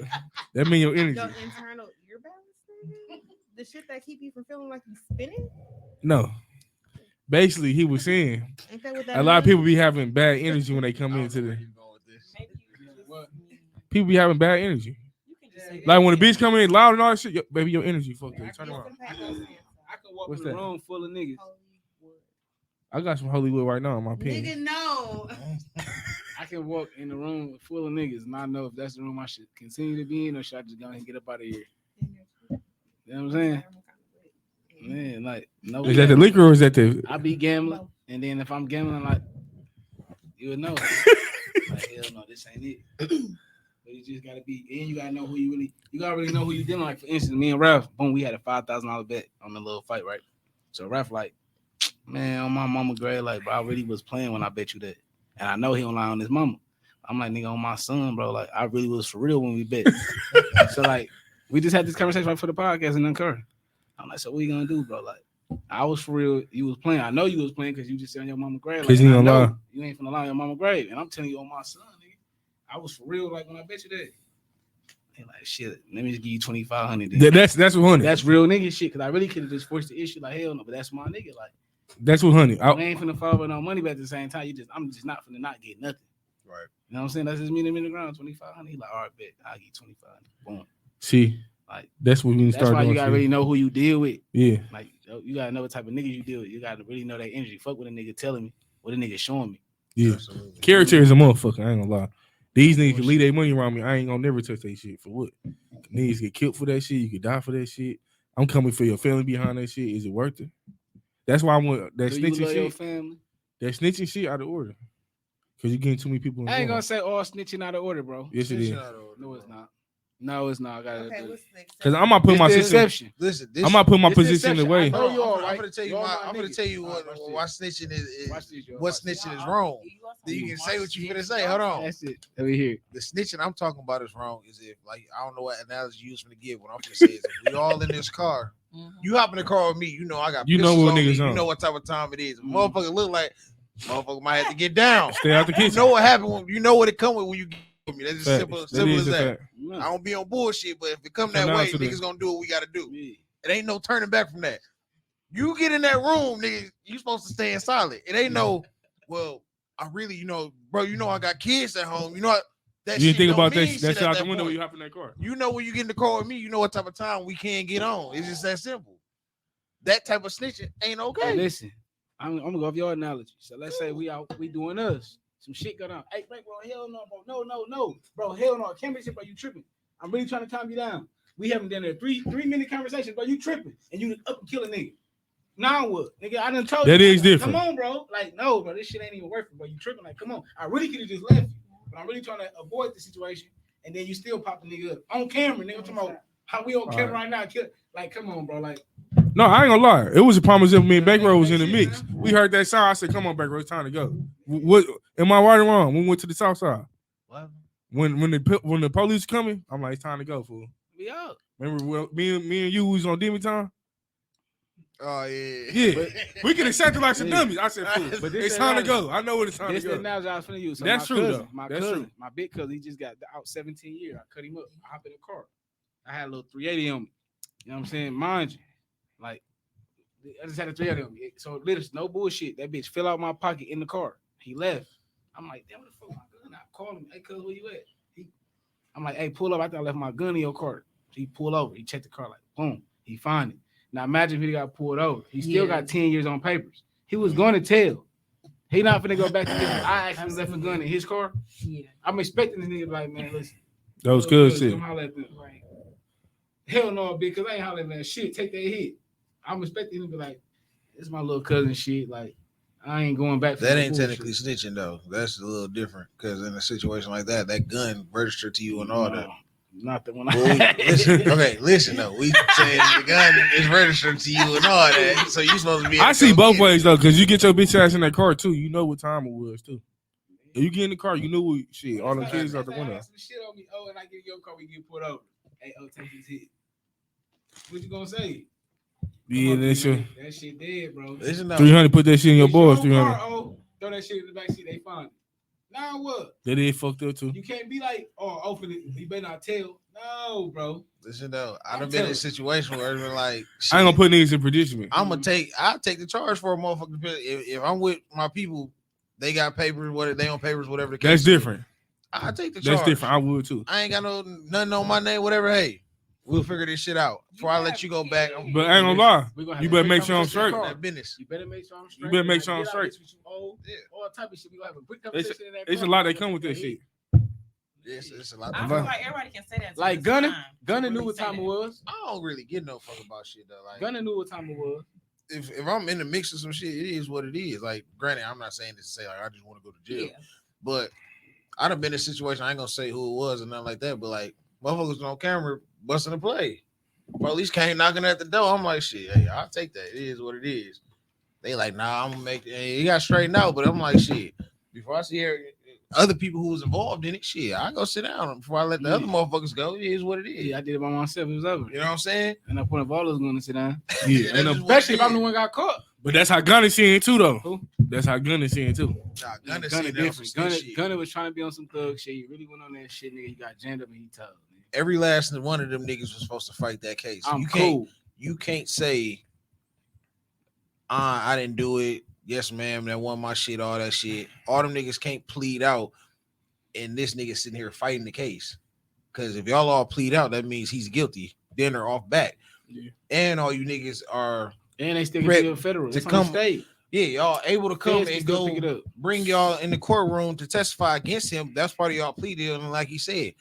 That mean your energy. Your internal ear balance, the shit that keep you from feeling like you spinning. No. Basically, he was saying Ain't that what that a lot of means? people be having bad energy when they come into the. People be having bad energy. Like when the bitch come in loud and all that shit, baby, your energy fucked up. Turn around. I can walk What's in a that? room full of niggas. I got some Hollywood right now in my Nigga, pen. no. I can walk in a room full of niggas and I know if that's the room I should continue to be in or should I just go and get up out of here. You know what I'm saying? Man, like no. Is that the liquor or is that the? I be gambling, and then if I'm gambling, like you would know. Like hell no, this ain't it. But you just gotta be, and you gotta know who you really. You gotta really know who you dealing. Like for instance, me and Ralph, boom, we had a $5,000 bet on the little fight, right? So Ralph like, man, on my mama grade, like, bro, I really was playing when I bet you that, and I know he don't lie on his mama. I'm like, nigga, on my son, bro. Like, I really was for real when we bet. So like, we just had this conversation right for the podcast and Curry. I'm like, so what you gonna do, bro? Like, I was for real. You was playing. I know you was playing because you just said on your mama grave. Like, you ain't gonna lie. You ain't finna lie on your mama grave. And I'm telling you on my son, nigga. I was for real. Like when I bet you that. They like shit. Let me just give you 2,500. That's what honey. That's real nigga shit. Cause I really could have just forced the issue. Like hell no, but that's my nigga. Like that's what honey. I ain't finna fall with no money, but at the same time, I'm just not finna not get nothing. Right. You know what I'm saying? That's just meet him in the ground, 2,500. He like, all right, bet I'll get 2,500. Boom. See, like that's what we need to start. That's why you gotta really know who you deal with. Yeah. Like you gotta know what type of niggas you deal with. You gotta really know that energy. Fuck what a nigga telling me, what a nigga showing me. Yeah. Absolutely. Character is a motherfucker. I ain't gonna lie. These niggas can leave their money around me. I ain't gonna never touch that shit. For what? Niggas get killed for that shit. You could die for that shit. I'm coming for your family behind that shit. Is it worth it? That's why I want that snitching shit. Your family? That snitching shit out of order. Cause you're getting too many people. I ain't gonna say all snitching out of order, bro. Yes, it is. No, it's not. No, it's not. I gotta do it. Cause I'm gonna put my position. Listen, I'm gonna put my position in the way. I'm gonna tell you why snitching is what snitching is wrong. Then you can say what you finna say. Hold on. That's it. Let me hear. The snitching I'm talking about is wrong. Is if like I don't know what analogy you use to give. What I'm gonna say is if we all in this car. You hop in the car with me. You know I got. You know what niggas on. You know what type of time it is. Motherfucker look like. Motherfucker might have to get down. Stay out the kitchen. You know what happened when you know what it come with when you get with me. That's just simple as that. Fact. I don't be on bullshit, but if it come that way, niggas gonna do what we gotta do. It ain't no turning back from that. You get in that room, nigga, you supposed to stay in silent. It ain't no, well, I really, bro, I got kids at home. You know what? That you didn't think about that shit out the window when you hop in that car. You know when you get in the car with me, you know what type of time we can't get on. It's just that simple. That type of snitching ain't okay. Hey, listen. I'm gonna go off your analogy. So let's say we doing us. Some shit go down. Hey, bro, hell no, bro. No. Bro, hell no. I can't be shit, bro. You tripping. I'm really trying to calm you down. We haven't done a 3-minute conversation, bro. You tripping. And you up and kill a nigga. Now what? Nigga, I done told you. That is different. Come on, bro. Like, no, bro. This shit ain't even worth it, bro. You tripping. Like, come on. I really could have just left you. But I'm really trying to avoid the situation. And then you still pop the nigga up. On camera, nigga. I'm talking about how we on camera right now. Like, come on, bro. Like, no, I ain't gonna lie. It was a promise if me and Bankroll was in the mix. We heard that sound. I said, "Come on, Bankroll, it's time to go." What am I right or wrong? When we went to the south side, what? When the police coming, I'm like, "It's time to go, fool." We out. Remember, me and you was on Demon Time. Oh yeah. Yeah, we could have sat there like some dummies. I said, "Fool, but it's time to go." I know what it's time to go. This analogy I was finna use. So that's true, cousin, though. My that's cousin, true. My big cousin, he just got out 17 years. I cut him up. I hop in the car. I had a little 380 on me. You know what I'm saying? Mind you. Like, I just had a 380 on me. So, literally, no bullshit. That bitch fell out my pocket in the car. He left. I'm like, damn, what the fuck my gun? I called him. Hey, cuz, where you at? I'm like, hey, pull up. I thought I left my gun in your car. He pulled over. He checked the car, like, boom. He found it. Now, imagine if he got pulled over. He still got 10 years on papers. He was going to tell. He not finna go back to this. I actually left a gun in his car. Yeah. I'm expecting this nigga to be like, man, listen. That was good shit. Right. Hell no, because I ain't hollering at shit. Take that hit. I'm expecting him to be like, it's my little cousin shit. Like, I ain't going back. That ain't technically snitching though. That's a little different because in a situation like that, that gun registered to you and all that. Not the one. Listen though. We saying the gun is registered to you and all that, so you supposed to be. I see both ways though, because you get your bitch ass in that car too. You know what time it was too. If you get in the car, you know what shit. All the kids out the window. Some shit on me. Oh, and I get your car, we get pulled over. Hey, take this hit. What you gonna say? Yeah, that shit dead, bro. 300. Put that shit in your boys. 300. Throw that shit in the back seat. They find it. Now what? They did fucked up too. You can't be like, oh, open it. You better not tell. No, bro. Listen though, I've been in a situation where it's been like, shit, I ain't gonna put niggas in predicament. I'll take the charge for a motherfucker. If I'm with my people, they got papers, whether they on papers, whatever the case. That's different. I take the charge. That's different. I would too. I ain't got nothing on my name, whatever. Hey, we'll figure this shit out before I let you go back. But I ain't gonna lie. You better make sure I'm straight. You better make sure I'm straight. You better make sure I'm straight. All type of shit. We gonna have a quick conversation in that. It's a lot that come with that shit. Yes, it's a lot. I feel like everybody can say that. Like Gunna knew what time it was. I don't really get no fuck about shit though. Like Gunna knew what time it was. If I'm in the mix of some shit, it is what it is. Like, granted, I'm not saying this to say like I just want to go to jail, but I done been in a situation. I ain't gonna say who it was and nothing like that, but like motherfuckers on camera busting a play. Police came knocking at the door. I'm like, shit, hey, I'll take that. It is what it is. They like, nah, I'm gonna make it. He got straightened out, but I'm like, shit. Before I see her, other people who was involved in it, shit, I go sit down before I let the other motherfuckers go. It is what it is. Yeah, I did it by myself. It was over. You know what I'm saying? And the point of all is going to sit down. Yeah, That's and just what Especially it if I'm the is. one got caught. but that's how Gunna seeing too, though. Who? That's how Gunna seeing too. Nah, Gunna Gunna said different. different. Gunna was trying to be on some thug shit. He really went on that shit, nigga. He got jammed up and he told. Every last one of them niggas was supposed to fight that case. I'm You cool. can't say, I didn't do it. Yes, ma'am, that wasn't my shit, all that shit. All them niggas can't plead out, and this nigga sitting here fighting the case. Because if y'all all plead out, that means he's guilty. Then they're off back. Yeah. And all you niggas are, And they still Rep get federal. to It's on come- the state. yeah, y'all able to come Feds can and still go pick it up. bring y'all in the courtroom to testify against him. That's part of y'all plea deal. And like he said,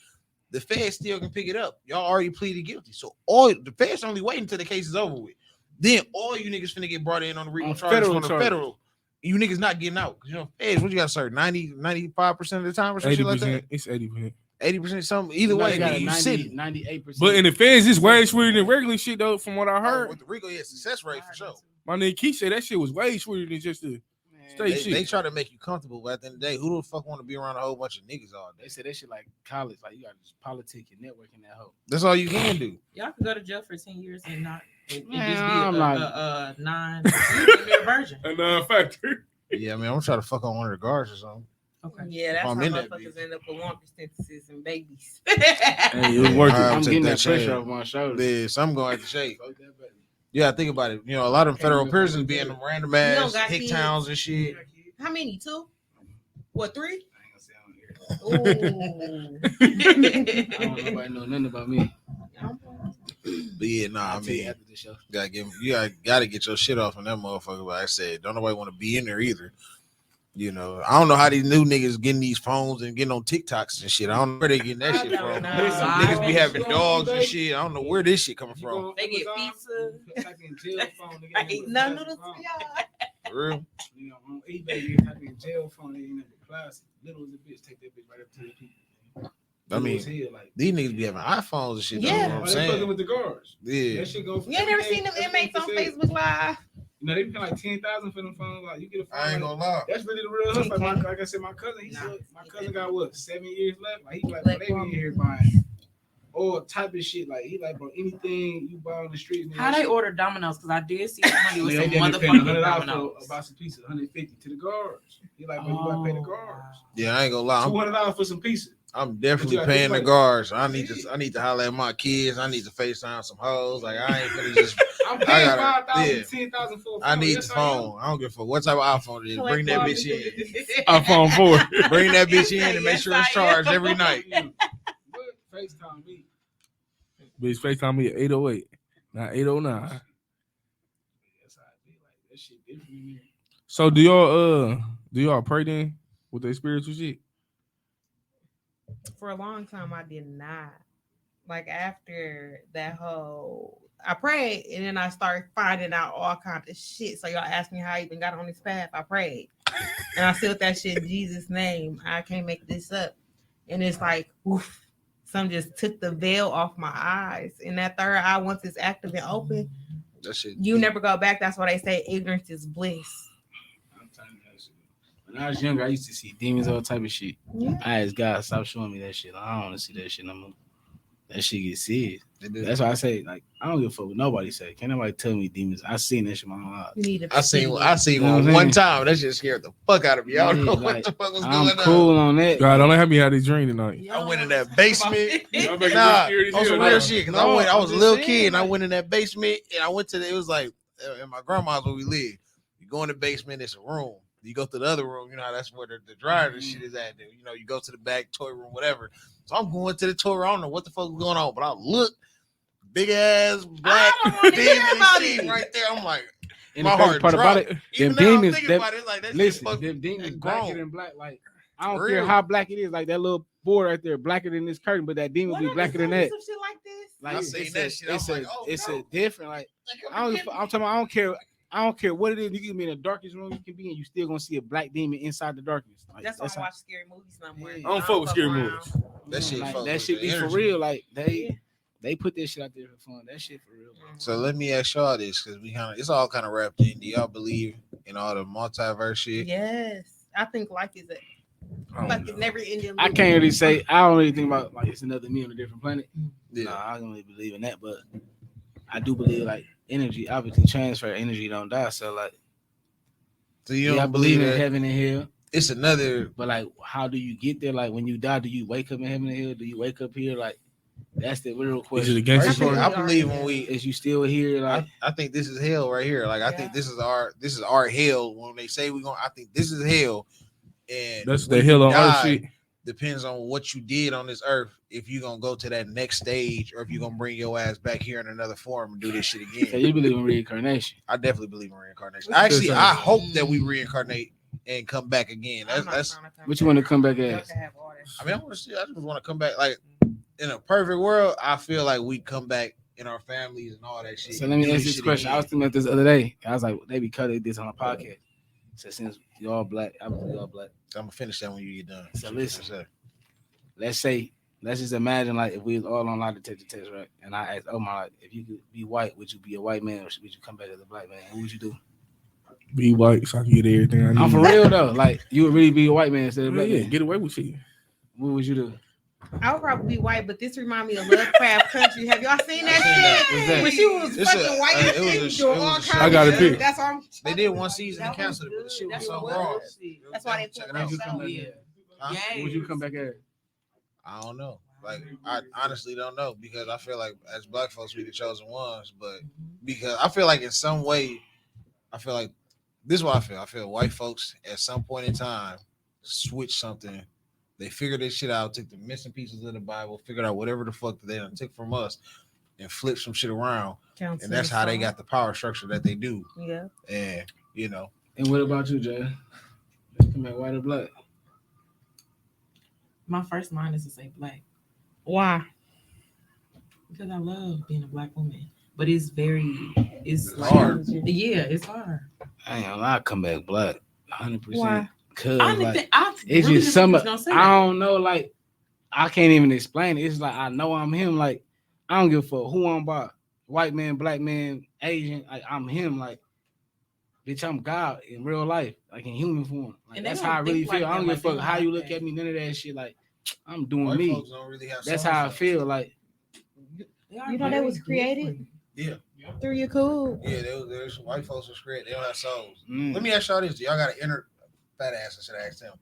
the feds still can pick it up. Y'all already pleaded guilty. So all the feds only waiting until the case is over with. Then all you niggas finna get brought in on the RICO On charges federal on the charges. federal. You niggas not getting out. You know, feds, what you got to serve? 95% of the time or some shit like 80%. that? It's 80%. 80% something. Either No, way, they got nigga, you 90, sitting. 98%. But in the feds, it's way sweeter than regular shit, though, from what I Oh, heard. with the RICO, yeah, success rate for sure. My nigga Keith said that shit was way sweeter than just the straight shit. They try to make you comfortable, but at the end of the day, who the fuck want to be around a whole bunch of niggas all day? They said that shit like college. Like you got to just politic and network in that hoe. That's all you can do. Y'all can go to jail for 10 years and not and Man, just be I'm a not- non virgin. A non-factor. Yeah, I mean, I'm gonna try to fuck on one of the guards or something. Okay. Yeah, that's how I'm in that motherfuckers bitch. end up with long distances and babies. Hey, it was worth it. I'll I'm take getting that that pressure shade. off my shoulders. Yeah, some gonna have to shake. Fuck that baby. Yeah, think about it. You know, a lot of them federal Hey, prisons be in them random You ass don't got hick kids. towns and shit. How many? 2? What, 3? I ain't gonna say I don't hear. Ooh. I don't nobody know nothing about me. But yeah, nah, I I'll tell you mean, after the show. gotta get your shit off on that motherfucker. Like I said, don't nobody want to be in there either. You know, I don't know how these new niggas getting these phones and getting on TikToks and shit. I don't know where they getting that I shit don't from. know. Niggas be having dogs and shit. I don't know where this shit coming You from. go on They get Amazon, pizza. type in jail phone, they get Right. number No plastic noodles phone. for y'all. For real. You know, on eBay, you type in jail phone, they ain't number plastic. Little as a bitch, take that bitch right up to the people. I mean, Little as hell, like, these niggas be having iPhones and shit. Yeah. You know oh, what I'm they fucking saying? with the guards. Yeah. That shit go for You ain't never 50 seen them days, inmates on 50%. Facebook Live? You know, they pay like 10,000 for them phones. Like, you get a phone. I ain't like, gonna lie. that's really the real hustle. Like I said, my cousin, my cousin got what, 7 years left? Like, he like, bro, they be in here buying all type of shit. Like, he like, bro, anything you buy on the street. How they order Domino's? Because I did see somebody with They some didn't pay motherfucking $100 Domino's. for about some pizza, 150 to the guards. He like, bro, you gotta pay the guards. Yeah, I ain't gonna lie. $200 for some pizza. I'm definitely But you paying gotta the think guards. I need to holler at my kids. I need to FaceTime some hoes. Like I ain't finna just. I'm paying gotta- 5,000, yeah. 10,000 for a phone. I need Yes, the I am. phone. I don't give a fuck what type of iPhone it is. Bring that bitch in. iPhone 4. Bring that bitch in and make sure it's charged every night. What? FaceTime me. Bitch, FaceTime me at 808, not 809. That's how I be like. That shit different in here. So do y'all pray then with their spiritual shit? For a long time, I did not. Like after that whole, I prayed and then I started finding out all kinds of shit. So y'all asked me how I even got on this path. I prayed and I said that shit in Jesus' name. I can't make this up. And it's like, oof, some just took the veil off my eyes. And that third eye, once it's active and open, That shit. you never go back. That's why they say ignorance is bliss. I'm telling you that shit. When I was younger, I used to see demons, all type of shit. Yeah. I asked God, stop showing me that shit. I don't want to see that shit no more. That shit get serious. It is. That's why I say, like, I don't give a fuck what nobody say. Can't nobody tell me demons. I seen that shit in my own eyes. You need to I seen see it. one You know what I'm one saying? time. That shit scared the fuck out of me. I don't Yeah, know like, what the fuck was I'm going cool on that. God, don't let me have this dream tonight. I went in that basement. Y'all making me Nah, scared as on some hell real now. shit. Cause No, I was a I'm little just kid saying, and I like- went in that basement and I went to it was like in my grandma's where we live. You go in the basement, it's a room. You go to the other room, you know, that's where the dryer and shit is at. You know, you go to the back toy room, whatever. So I'm going to the toy room. I don't know what the fuck was going on, but I look big ass black I don't wanna hear demon about shit it. right there. I'm like, And my the crazy heart part about dropped. it, even them now I'm demons, thinking them, about it, it's like that listen, shit them demons fucking blacker grown. than black. Like, I don't For care real. how black it is. Like, that little board right there, blacker than this curtain, but that demon What be are blacker the than that. signs of shit like this? Like, I it's seen a- that shit. I It's was a, like, oh, it's no. a different, like, Like, I'm talking about, I don't care what it is. You can be in the darkest room you can be in, you still gonna see a black demon inside the darkness. Like, That's why I how- don't watch scary movies no more. Yeah. I don't fuck with scary around. movies. That shit like, fuck that with shit the be for energy. real. Like, they put this shit out there for fun. That shit for real. So let me ask y'all this, because it's all kind of wrapped in. Do y'all believe in all the multiverse shit? Yes, I think life is Like it's never ending. I can't really say. I don't really think about like it's another me on a different planet. Yeah. No, I don't really believe in that, but I do believe like energy, obviously transfer energy don't die. So like, So you I don't believe in that heaven and hell. it's another. But like, how do you get there? Like when you die, do you wake up in heaven and hell? Do you wake up here? Like that's the real Is question. it against I the story? believe when we. Is you still here? Like I think this is hell right here. Like I think this is our hell. When they say we're gonna, I think this is hell. And That's when the hell you on earth die, shit. depends on what you did on this earth. If you're gonna go to that next stage, or if you're gonna bring your ass back here in another form and do this shit so again. you believe in reincarnation? I definitely believe in reincarnation. Actually, I hope that we reincarnate and come back again. That's What you want to come back as? I mean, I want to see. I just want to come back. Like in a perfect world, I feel like we come back in our families and all that shit. So let me do ask you this question. I was thinking about this the other day. I was like, they be cutting this on a podcast. So since y'all black, I believe y'all black. I'm gonna finish that when you get done. So listen, let's just imagine like if we was all on lie detector test, right? And I asked Omar, like, if you could be white, would you be a white man or would you come back as a black man? What would you do? Be white so I can get everything I need. I'm for real though. Like you would really be a white man instead of a black Yeah, man. get away with shit. What would you do? I would probably be white, but this remind me of Lovecraft Country. Have y'all seen that shit? What's that? When she was It's fucking a- white, it was a- and doing it was all a kinds show. I got of a shit. pic. That's all. They did one season and That canceled it, but was the shit good. was That so was raw. good. That's why they Check put it out. Would you come back Yeah. as? Huh? Yeah. Would you come back as? I don't know. Like I honestly don't know because I feel like as black folks we the chosen ones, but because I feel like in some way, I feel like this is what I feel. I feel white folks at some point in time switch something. They figured this shit out, took the missing pieces of the Bible, figured out whatever the fuck that they done took from us, and flipped some shit around. And that's how they got the power structure that they do. Yeah. And you know, And what about you, Jay? Come back white or black? My first mind is to say black Why? because I love being a black woman, but it's like, hard. Yeah, it's hard. I ain't gonna lie, I come back black. 100%. Why? Cause I don't like, think I it's really just some. was gonna say I don't know. Like I can't even explain it. It's like I know I'm him. Like I don't give a fuck who I'm by. White man, black man, Asian. Like I'm him. Like bitch, I'm God in real life, like in human form. Like And they that's don't how I really think like feel. I don't that, give a like, fuck they how you don't look like at me. None of that shit. Like I'm doing white me. folks don't really have. That's souls how I like feel. that. Like You know that was created Yeah, through your cool. yeah. There's white folks who's great. They don't have souls. mm. Let me ask y'all this: do y'all got an inner fat ass? I should have asked him.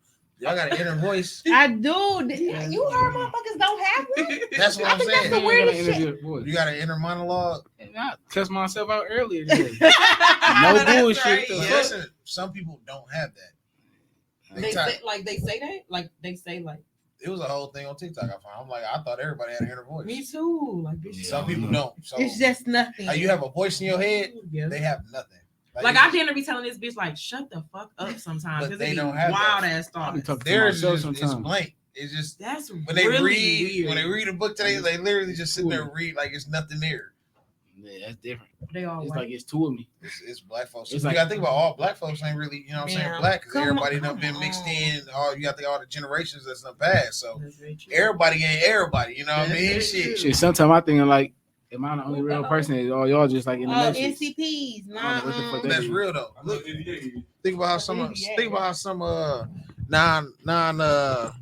Y'all got an inner voice? I do. You heard motherfuckers don't have one. That's what I I'm think that's saying. the weirdest shit. You got an inner monologue? And I cussed myself out earlier today. That's bullshit, right, though. Yeah, yeah. listen, some people don't have that. They say that, like they say like It was a whole thing on TikTok. I found. I'm like, I thought everybody had an inner voice. me too. Like this Some people don't. So It's just nothing. how you have a voice in your head, Yeah. they have nothing. Like I didn't be telling this bitch like shut the fuck up sometimes But because they they don't don't have wild that. ass I be thoughts. talking to Theirs myself is it's sometimes. blank. It's just That's when they really read weird. when they read a book today, they literally just sit there and read like it's nothing there. Yeah, that's different. They all It's white. like it's two of me. It's black folks. It's You like- gotta think about all black folks ain't really, you know what I'm saying, Yeah. black because Come on, everybody done come been mixed on. in. All you gotta think all the generations that's done passed. So That's very true. everybody ain't everybody, you know what I That's mean? very Shit. true. Shit, sometimes I think like, am I the only real person? Is all y'all just like in the Oh, matrix? NCPs. I don't know what the fuck Nah. That's real though. Look, think about how some non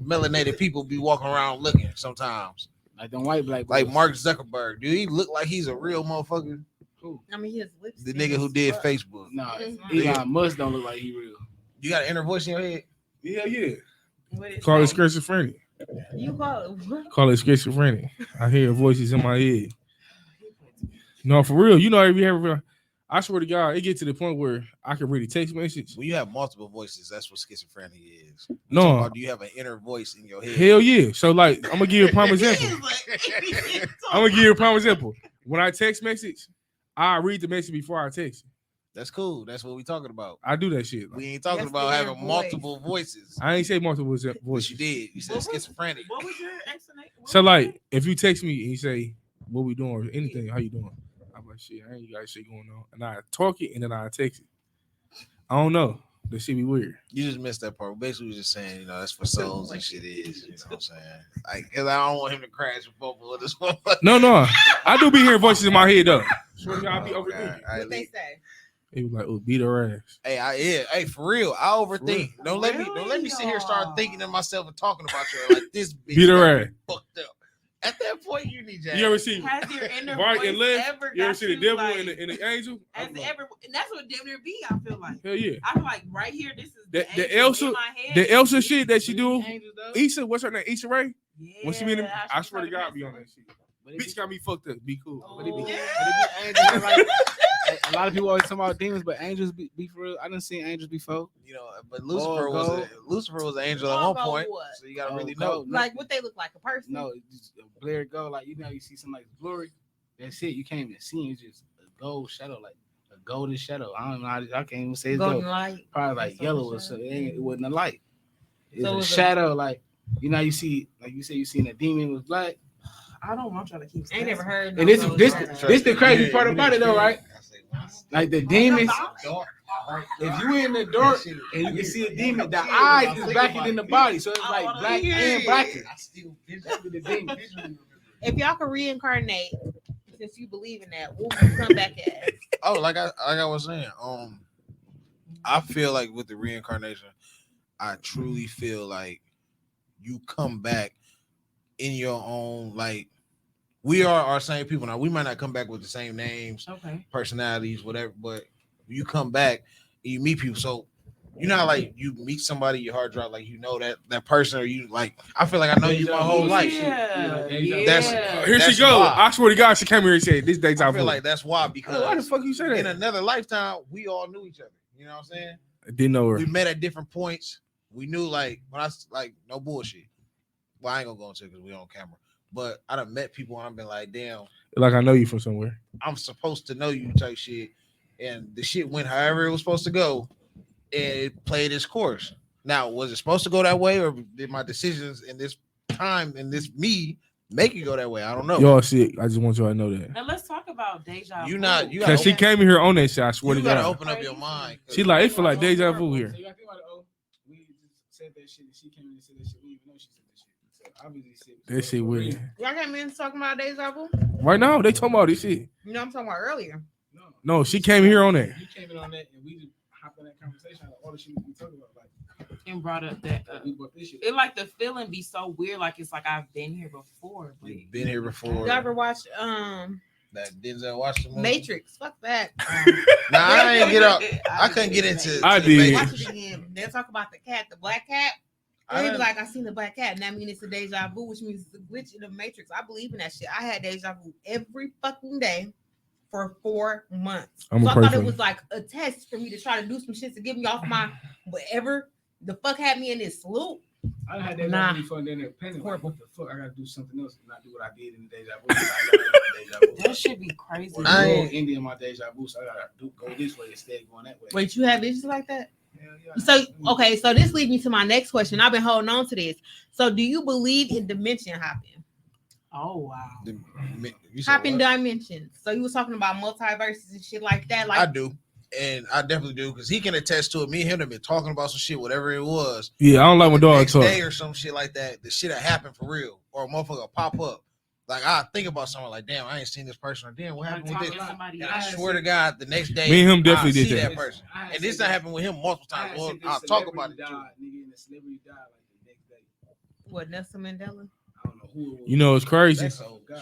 melanated people be walking around looking sometimes. Like them white black Like boys. Mark Zuckerberg. Do he look like he's a real motherfucker? Cool. I mean, his lips. The nigga who did Facebook. Nah, Mhm. Elon Musk don't look like he real. You got an inner voice in your head? Yeah. What it Call it say? schizophrenic. You call it what? Call it schizophrenic. I hear voices in my head. No, for real. You know, if you ever, I swear to God, it get to the point where I can read a text message. When you have multiple voices, that's what schizophrenia is. No, Do you have an inner voice in your head? hell yeah. So like, I'm gonna give you a prime example. I'm gonna give you a prime example. When I text message, I read the message before I text it. That's cool. That's what we talking about. I do that shit. We ain't talking That's about the having inner voice. multiple voices. I ain't say multiple What voices. you did. You said What was- schizophrenic. What was your explanation? So like, if you text me and you say, "What we doing?" or anything, how you doing? I'm like, "Shit, I ain't got shit going on," and I talk it and then I text it. I don't know. That shit be weird. You just missed that part. Basically, we was just saying, you know, that's for souls and shit is. You know what I'm saying? Like, cause I don't want him to crash and fumble with this one. No, I do be hearing voices in my head though. Swear to God, I be overthinking. What they say? It was like, oh, beat her ass. Hey, for real. I overthink. Don't let me sit here and start thinking to myself and talking about you like this bitch Beat her got ass. me fucked up. At that point, you need your You ever ass. see Has your inner right voice and left? ever You ever got see the you, devil like, and the angel? Has it ever? And that's what damn near be. I feel like. Hell yeah. I feel like right here, this is The angel Elsa, in my head. the Elsa shit that she do. Angels, though. Issa, what's her name? Issa Rae. Yeah, When she be in I should swear to try God, be on that shit. But it Bitch got me fucked up. Be cool. Oh, But it be, yeah. angels, like, a lot of people always talk about demons, but angels be for real. I done seen angels before. You know, but Lucifer was an angel at All one point. what? So you gotta Oh, really go. know. Like what they look like, a person? No, it's just a Blair go. Like, you know, you see somebody's glory. That's it. You can't even see it. It's just a gold shadow, like a golden shadow. I don't know. I can't even say it's Golden gold. light. Probably like That's yellow what or it's something. shadow. It wasn't a light. It's So a it's a- shadow. Like, you know, you see, like you say, you seen a demon with black. I don't want y'all to keep. I ain't never heard. And no this golden shadow. the crazy part about it though, right? Like the demons. Dark. If you in the dark and you can see a demon, the eyes is blacker than the body, so it's like black and blacker. That be the demon. If y'all could reincarnate, since you believe in that, what would you come back as? Oh, like I was saying, I feel like with the reincarnation, I truly feel like you come back in your own, like, we are our same people now. We might not come back with the same names, Okay. personalities, whatever, but you come back and you meet people. So you know how, like, you meet somebody, your heart drop, like, you know that person, or you, like, I feel like I know you my whole life. That's Here That's she go. why. I swear to God, she came here and said this Deja I Vu. feel like that's why, because Why the fuck you say that? in another lifetime we all knew each other. You know what I'm saying? I didn't know her. We met at different points. We knew, like, when I like, no bullshit. Well, I ain't gonna go into it because we on camera. But I done met people and I've been like, damn, Like I know you from somewhere. I'm supposed to know you type shit. And the shit went however it was supposed to go. And it played its course. Now, was it supposed to go that way, or did my decisions in this time and this me make it go that way? I don't know. Y'all sick. I just want y'all to know that. Now let's talk about Deja Vu. You gotta Cause she came in here on that shit. I swear You to gotta God. open up your mind. She like it feel like Deja Vu here. So you gotta think about it. Oh, we just said that shit, and she came in and said that shit. We didn't even know she said that shit. So obviously, That shit weird. Y'all came in talking about Deja Vu? Right now, they talking about this shit. You know I'm talking about earlier. No, she came here on that. You came in on that, and we just hopped in that conversation. Like, all the shit we talking about, like, and brought up that we brought this shit. it like the feeling be so weird, like it's like I've been here before. But You've been here before. You ever watch That Denzel Washington movie? Matrix? Fuck that. Nah, I ain't get up. I couldn't get into. I to the did. Watch Matrix. it again. They'll talk about the cat, the black cat. I They be done- like, I seen the black cat, and that means it's a deja vu, which means it's a glitch in the matrix. I believe in that shit. I had deja vu every fucking day for 4 months. I'm So a I thought person. it was like a test for me to try to do some shit to get me off my whatever the fuck had me in this loop. I had that Nah. really fun. Then they're penning. Like, Horrible. what the fuck? I gotta do something else and not do what I did in the deja vu. I gotta do deja vu. that should be crazy. Or I go ain't- India in my deja vu, so I gotta go this way instead of going that way. Wait, you have issues like that? Hell yeah. So okay, so this leads me to my next question. I've been holding on to this. So do you believe in dimension hopping? Oh wow. You said Hopping what? dimensions. So you was talking about multiverses and shit like that. Like I do. And I definitely do, because he can attest to it. Me and him have been talking about some shit, whatever it was. Yeah, I don't like when The dogs next talk. day or some shit like that, the shit that happened for real, or a motherfucker pop up. Like, I think about someone like, damn, I ain't seen this person, or damn, what happened with Talking this? to somebody And I else. swear to God, the next day, Me and him definitely I did see that. that person. I had And this said done that- happened with him multiple I times. had Well, said this I'll talk about celebrity it too. died, nigga, and the celebrity died like the next day. what, Nelson Mandela? I don't know who it was. You know it's crazy. That's so dry.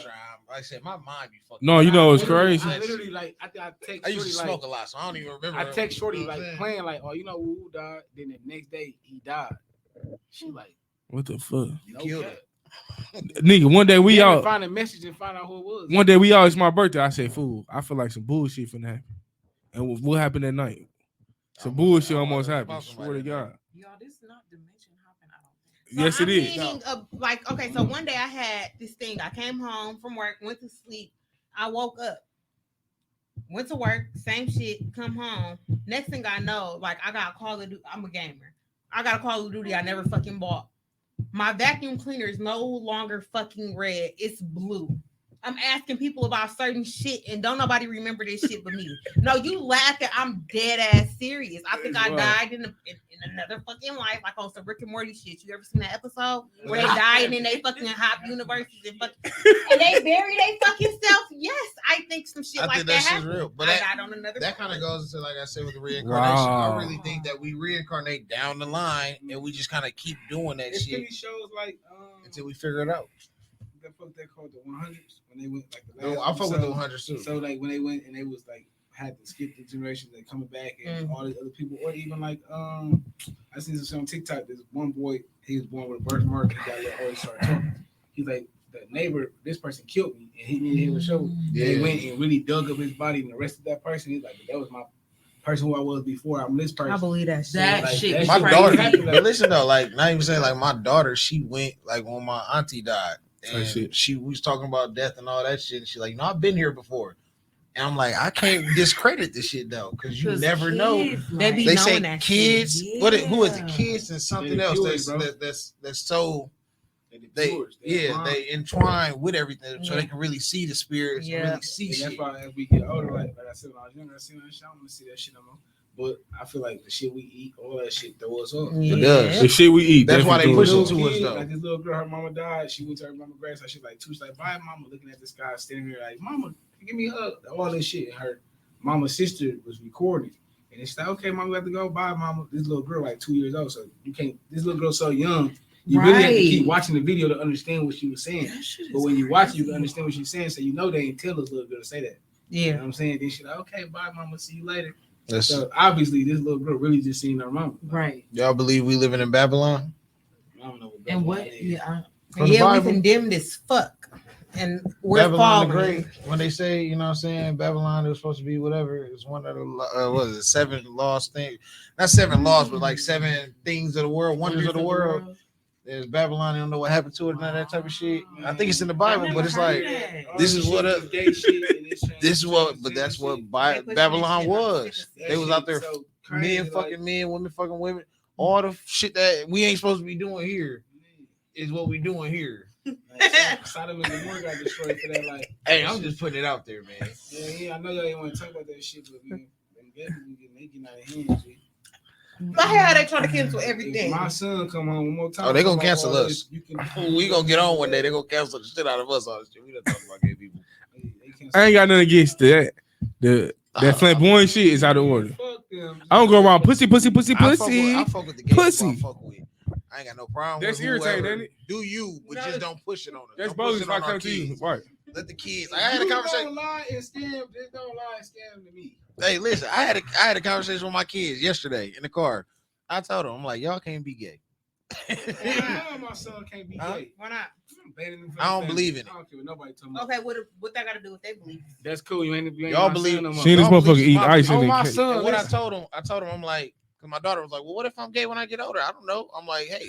Like I said, my mind be fucking. No, you know it's Literally- crazy. I literally like I text I used Shorty to like smoke a lot, so I don't even remember. I text Shorty You know what I'm like saying? playing like, oh, you know who died? Then the next day he died. She like, What the fuck, You no killed cap. it. nigga? One day we Then out. find a message and find out who it was. One day we out. It's my birthday. I say, fool. I feel like some bullshit finna happen. And what happened that night? Some bullshit almost happened. Swear to God. Y'all, this is not dimension hopping. I don't think. Yes, I'm it is. meaning of, like, okay, so one day I had this thing. I came home from work, went to sleep. I woke up, went to work, same shit, come home. Next thing I know, like, I got a Call of Duty. I'm a gamer. I got a Call of Duty I never fucking bought. My vacuum cleaner is no longer fucking red. It's blue. I'm asking people about certain shit and don't nobody remember this shit but me. No, you laughing. I'm dead ass serious. I think I died in another fucking life, like on some Rick and Morty shit. You ever seen that episode where they die and then they fucking hop universes and they bury they fucking self? Yes, I think some shit like that happened. Real, but that kind of goes into, like I said, with the reincarnation. I really think that we reincarnate down the line and we just kind of keep doing that shit. Shows like until we figure it out. The fuck they called the 100s when they went like the last I fuck with the 100s too. So like when they went and they was like had to skip the generations that coming back and all these other people, or even like I seen this on TikTok. This one boy, he was born with a birthmark. He got a little old, started talking. He's like, the neighbor, this person killed me, and he didn't hear the show. Yeah. They went and really dug up his body and arrested that person. He's like, that was my person who I was before. I'm this person. I believe that shit. That shit. My daughter, but listen though, like not even saying like my daughter, she went like when my auntie died. And she was talking about death and all that shit. And she's like, I've been here before. And I'm like, I can't discredit this shit though, because you never know. They say kids. Yeah. Who is it? Kids and something else that's so they entwine with everything, so they can really see the spirits. Yeah. Really see and shit. That's why as we get older, like I said when I was younger, I seen that shit. I don't want to see that shit no more. But I feel like the shit we eat, all that shit throw us off. It does. The shit we eat. That's why they push it to us though. Like this little girl, her mama died. She went to her mama grave. So she's like, she's like, bye, mama. Looking at this guy standing here, like, mama, give me a hug. All this shit. And her mama's sister was recording, and it's like, okay, mama, we have to go. Bye, mama. This little girl, like 2 years old, so you can't. This little girl's so young. You really have to keep watching the video to understand what she was saying. But when you watch it, you can understand what she's saying. So you know they ain't tell this little girl to say that. Yeah. You know what I'm saying? Then she's like, okay, bye, mama. See you later. So obviously, this little girl really just seen her mama. Right. Y'all believe we living in Babylon? I don't know what Babylon what? is. Yeah, we condemned as fuck. And we're Babylon falling. the Great. When they say, you know what I'm saying, Babylon, it was supposed to be whatever. It's one of the 7 lost things. Not 7 lost, but like 7 things of the world, wonders of the world. There's Babylon. I don't know what happened to it and all that type of shit. I think it's in the Bible, but it's like this is what but that's what Babylon was. They was out there, men fucking men, women fucking women. All the shit that we ain't supposed to be doing here is what we doing here. Sodom and Gomorrah got destroyed for that. Like, hey, I'm just putting it out there, man. Yeah, I know y'all ain't want to talk about that shit, but we getting out of hand. But how they trying to cancel everything? If my son come home one more time. Oh, they gonna cancel us. We gonna get on one day. They gonna cancel the shit out of us. All this shit. We don't talk about gay people. I ain't got nothing against that. That flamboyant shit is out of order. I don't go around pussy. I fuck with the gay pussy. I fuck with. I ain't got no problem. That's with irritating, ain't it? Do you, but just don't push it on us. That's bogus if I come to you. Right. Let the kids. I had a conversation. Don't lie and scam. Just don't lie and scam to me. Hey, listen. I had a conversation with my kids yesterday in the car. I told them, I'm like, y'all can't be gay. I know my son can't be gay. Why not? I don't believe in it. I don't care what nobody talking about. Okay, what that got to do with their belief? That's cool. You ain't y'all believe. No Seeing this motherfucker eat ice in my the son. What I told him, I'm like, because my daughter was like, well, what if I'm gay when I get older? I don't know. I'm like, hey,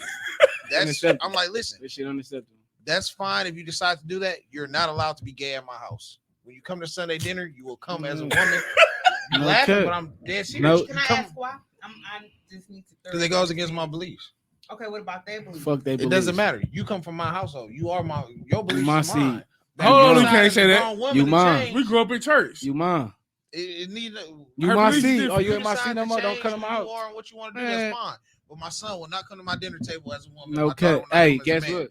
I'm like, listen, this shit unacceptable. That's fine if you decide to do that. You're not allowed to be gay at my house. When you come to Sunday dinner, you will come as a woman. You laughing, but I'm dead serious. No. Can I ask why? I just need to. Because it goes against my beliefs. Okay, what about their beliefs? Fuck their beliefs. It doesn't matter. You come from my household. You are your beliefs. My are mine. Hold on, you can't say that. You mine. We grew up in church. You mine. It need you my seed. Oh, you in my seed no more? Don't come to my house. You are what you want to do. That's fine. But my son will not come to my dinner table as a woman. Okay. Hey, guess what?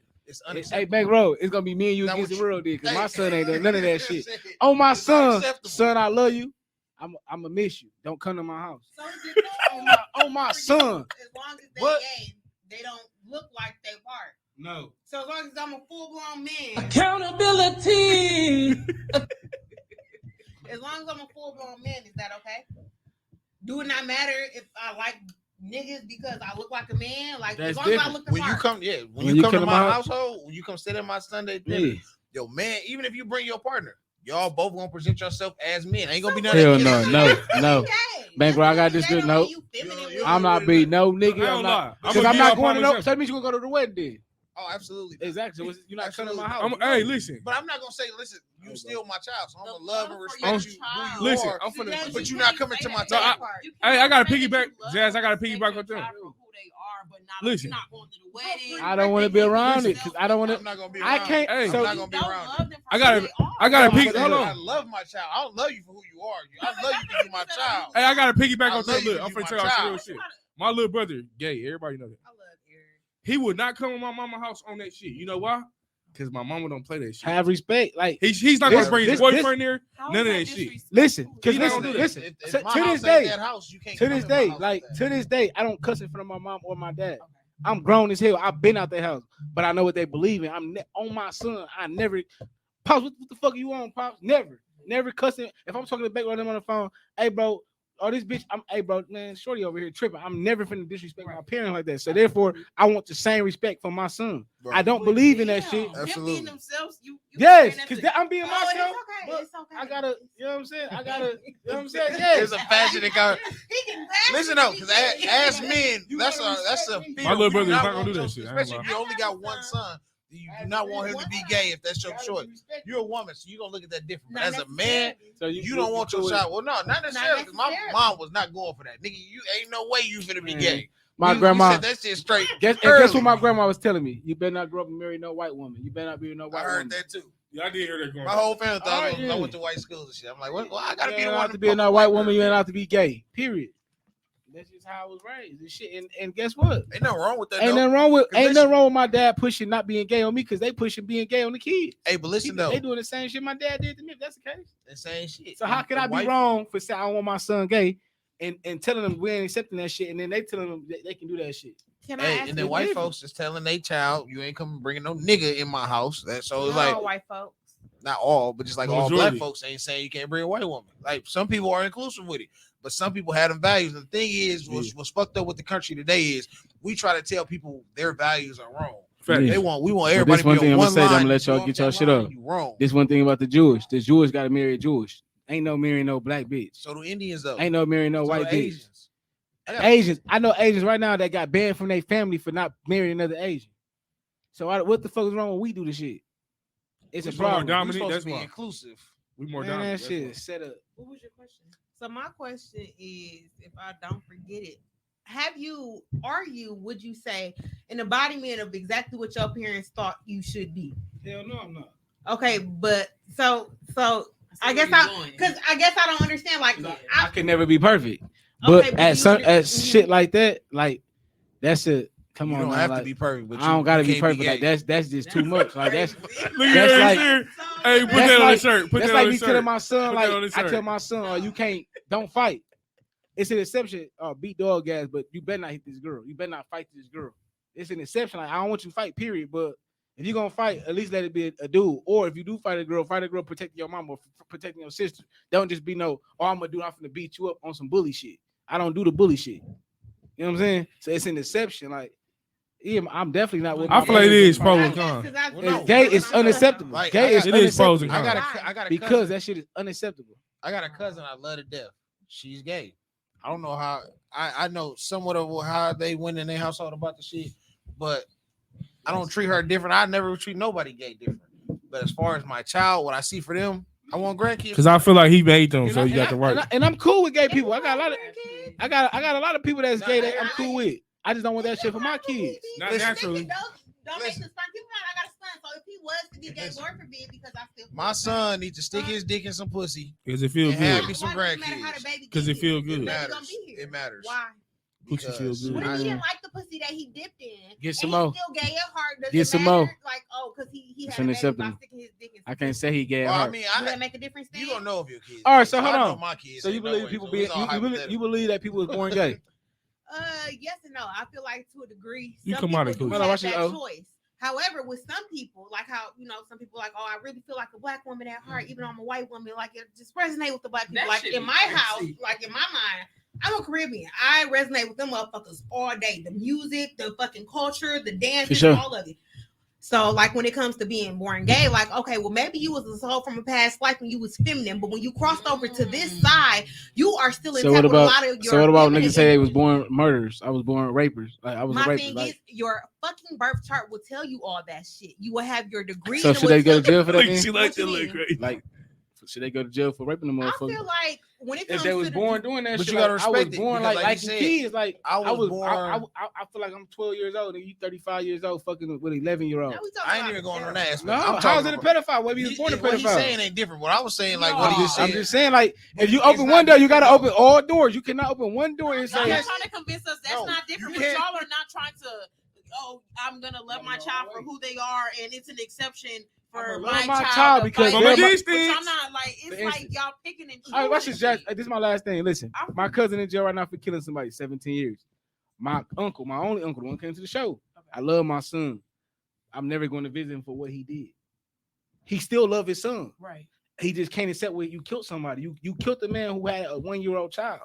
Hey, Bank Road, it's gonna be me and you against the world, dude. Because my son ain't doing none of that shit. Oh, my son, I love you. I'm gonna miss you. Don't come to my house. Oh my son. As long as they gay, they don't look like they part. No. So as long as I'm a full-blown man. Accountability. As long as I'm a full-blown man, is that okay? Do it not matter if I like niggas because I look like a man? Like that's as long as I look the part. When you come to my household, when you come sit at my Sunday dinner, yo man, even if you bring your partner, y'all both gonna present yourself as men. Ain't gonna be nothing. Hell no. Bankroll, I got this good note. I'm not being no nigga. I'm not because I'm not going to no. So that means you gonna go to the wedding then. Oh, absolutely. Exactly. So you're not coming to my house. Hey, listen. But I'm not gonna say, listen, you still my child, so I'm gonna love and respect you. Listen, I'm finna, but you're not coming to my table. Hey, I gotta piggyback, Jazz. I gotta piggyback with them. Who they are, but Listen. You're not going to the wedding. I don't want to be around it because I don't want I'm to. not gonna be I around can't. it. Hey. I'm So not gonna be around it. I gotta No, pick. but Hold I on. love my child. I don't love you for who you are. I love you because you're my child. Hey, I gotta piggyback I on love that. you Look, I'm because finna you tell my y'all some real child. shit. My little brother, gay. Everybody know that. I love Eric. He would not come to my mama house on that shit. You know why? Because my mama don't play that shit. have respect. Like He's not gonna bring his this- boyfriend there. None of that shit. listen, because He not gonna do that. listen. If To my this house day, ain't that house, you can't to come this in my day, house like with to this day, I don't cuss in front of my mom or my dad. I'm grown as hell. I've been out their house, but I know what they believe in. I'm on my son. I never, Pops, what the fuck you on, Pops? Never cussing. If I'm talking to back with them on the phone, hey, bro, oh, this bitch, hey, bro, man, shorty over here tripping. I'm never finna disrespect my parents like that. So therefore, I want the same respect for my son. Bro. I don't believe in that shit. Absolutely. Them being themselves, you Yes, saying because that I'm being Oh, myself. it's But okay. It's okay. I gotta, you know what I'm saying? You know what I'm saying? There's Yes. a passionate guy. He can bash Listen me. though, because as men, that's a fear. My little We do brother's not gonna want do that your- shit. I ain't Especially if you lying. only got one son. You do not want him to be gay if that's your choice. You're a woman, so you're gonna look at that different. But Not as a man, necessarily. So you don't want your cool with- child. Well, no, not necessarily. 'Cause my necessarily. mom was not going for that. Nigga, you ain't no way you finna be Man, gay. My You grandma. said that shit straight. Guess early. what my grandma was telling me? You better not grow up and marry no white woman. You better not be with no I white heard woman. that too. Yeah, I did hear that going. My whole family thought Alright, I yeah. went to white schools and shit. I'm like, what? Well, I gotta You be the ain't one have to be fuck no a white woman. girl. You ain't have to be gay. Period. That's just how I was raised. And shit. And guess what? Ain't nothing wrong with that. Ain't though. nothing wrong with 'Cause ain't listen- nothing wrong with my dad pushing not being gay on me because they pushing being gay on the kids. Hey, but listen though, They doing the same shit my dad did to me. If that's the case. the same shit. So how could I be White- wrong for saying I don't want my son gay and telling them we ain't accepting that shit and then they telling them that they can do that shit? Can I Hey, ask and you then white this? folks is telling their child, you ain't coming bringing no nigga in my house. That so it's Not like all white folks. not all, but just like all black Majority. folks ain't saying you can't bring a white woman. Like some people are inclusive with it, but some people have them values. And the thing is, what's fucked up with the country today is we try to tell people their values are wrong. Facts. Yeah. We want But everybody this to one be thing on I'm one gonna say, I'm line. gonna let You y'all go get off y'all that shit line, up. You wrong. This one thing about the Jewish. The Jewish gotta marry a Jewish. Ain't no marrying no black bitch. So do Indians though. Ain't no marrying no So white do bitch. Asians. Asians. I know Asians right now that got banned from their family for not marrying another Asian. So what the fuck is wrong when we do the shit? It's We a supposed to problem. dominate, We're supposed that's to be why. inclusive. We more Man, dominant. that shit that's is set up. What was your question? So my question is, if I don't forget it, would you say an embodiment of exactly what your parents thought you should be? Hell no, I'm not. Okay, but so I guess I don't understand. Like I could never be perfect. But Okay, but at you some should- at mhm. shit like that, like that's it. Come You on, don't now, have like, to be perfect, but I don't you gotta be can't perfect. gay. Like that's just too much. Like that's Look That's at like- here. Hey, put That's that on the like- shirt. Put that's that like on me the telling shirt. my son, Put like that on the I shirt. tell my son, oh, you don't fight. It's an exception. Beat dog ass, but you better not hit this girl. You better not fight this girl. It's an exception. Like I don't want you to fight, period. But if you're gonna fight, at least let it be a dude. Or if you do fight a girl protecting your mom or protecting your sister. Don't just be no, oh, I'm gonna beat you up on some bully shit. I don't do the bully shit. You know what I'm saying? So it's an exception. Like, yeah, I'm definitely not with. I my feel like it parents is fight. pros and cons. Well, It's no, gay but is listen, unacceptable. like, Gay is it is pros and unacceptable. cons. I got a Because cousin. that shit is unacceptable. I got a cousin I love to death. She's gay. I don't know how. I know somewhat of how they went in their household about the shit, but I don't treat her different. I never treat nobody gay different. But as far as my child, what I see for them, I want grandkids. Because I feel like he made them, so And you got the right. and I'm cool with gay people. I got a lot of people that's gay that I'm cool with. I just don't want that shit for my kids. Not Listen, naturally. Don't make the son. People know I got a son, so if he was to be gay, Lord forbid, because I still My son needs to stick his dick in some pussy Because it feels and have good. me some Why does it matter how the grandkids. baby 'Cause get it feel here? good. The It baby gonna matters. be here. It matters. Why? Pussy feels good. What if I- he didn't like the pussy that he dipped in? Get some and more. he's still gay at heart. Does Get it some matter? more. Like, oh, because he It's had a baby by unacceptable. sticking his dick in. I can't say he gay at Well, I heart. mean, Does that make a difference? you don't know if your kids. All right, gay, so hold I know on. my kids. So you ain't no believe way, people so be it's all you hypothetical. believe that people was born gay? Yes and no. I feel like to a degree, You some come out people of do inclusion. Hold on, have watch this, that oh. choice. However, with some people, like how some people like, oh, I really feel like a black woman at heart, even though I'm a white woman. Like it just resonate with the black people. That Like shit in be my house, crazy. like in my mind, I'm a Caribbean. I resonate with them motherfuckers all day. The music, the fucking culture, the dances, sure. all of it. So, like when it comes to being born gay, like okay, well maybe you was a soul from a past life when you was feminine, but when you crossed over to this side, you are still So intact what with a about lot of your. so what about feminine niggas say they was energy. born murderers? I was born rapers. Like I was a My rapist. thing Like, is, your fucking birth chart will tell you all that shit. You will have your degree. so and it should will they go to tell you- jail for that? Look, Then? she What like you that look mean? crazy. Like Should they go to jail for raping the I motherfucker? feel like when it comes If they was to born doing that But shit, you gotta like, I was respect it, born because like like you liking said, kids. Like I was born. I feel like I'm 12 years old and you 35 years old fucking with 11-year-old. I ain't even going on that aspect. No, I'm how's talking it a about- pedophile? What he was born a What he's pedophile? saying ain't different. What I was saying, like No. what he just I'm said. just saying, like, if you It's open not one door, you gotta different, open all doors. You cannot open one door and Y'all say, not trying to convince us that's No, not different. you But can't- y'all are not trying to. Oh, I'm gonna love my child for who they are, and it's an exception for I'ma my love my child child to because fight From a me. they're my- Which distance. I'm not like. It's For like instance. y'all picking and choosing. all right, watch this, Jack. shit. This is my last thing. Listen, my cousin in jail right now for killing somebody 17 years. My uncle, my only uncle, the one who came to the show. I love my son. I'm never going to visit him for what he did. He still love his son. Right. He just can't accept where you killed somebody. You killed the man who had a 1-year-old child.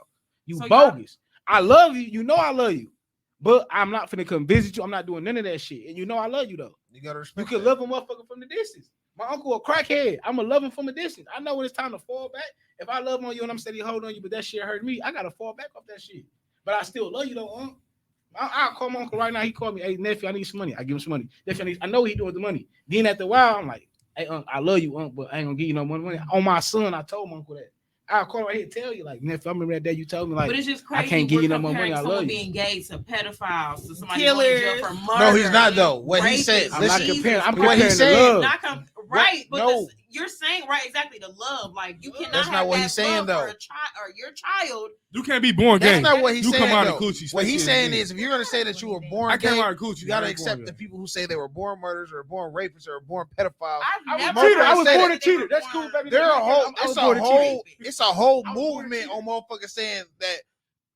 You So bogus. I love you. You know I love you. But I'm not finna come visit you. I'm not doing none of that shit. And you know I love you though. You gotta You respect. can that. love a motherfucker from the distance. My uncle a crackhead. I'ma love him from a distance. I know when it's time to fall back. If I love on you and I'm steady holding on you, but that shit hurt me, I gotta fall back off that shit. But I still love you though, Unc. I'll call my uncle right now. He called me, hey nephew, I need some money. I give him some money. Nephew, I know he doing the money. Then after a while, I'm like, hey Unc, I love you, Unc, but I ain't gonna give you no money. On my son, I told my uncle that. I'll call right here and tell you, like, nephew, I remember that day you told me, like, But it's just crazy. I can't give we're you no more comparing money. I someone love you. being gay to pedophiles, to somebody going to jail Killers. for murder. No, he's not though. What he rapists, said. I'm not Listen, comparing. I'm what he comparing said. the love. Right, but No. you're saying right exactly the love. Like you cannot That's have not what that he's saying, love though. for a child or your child. You can't be born gay. That's not what he's You saying. come out though. of coochie. What he's especially saying gay. is, if you're gonna say that you were born I came gay, out of coochie. you gotta I ain't born accept gay. the people who say they were born murderers or born rapists or born pedophiles. I've I never was cheater. I motherfuckers was say born that a cheater. That's cool, baby. There are a whole, I was it's a born a cheater. whole, it's a whole I was born a movement cheater. on motherfuckers saying that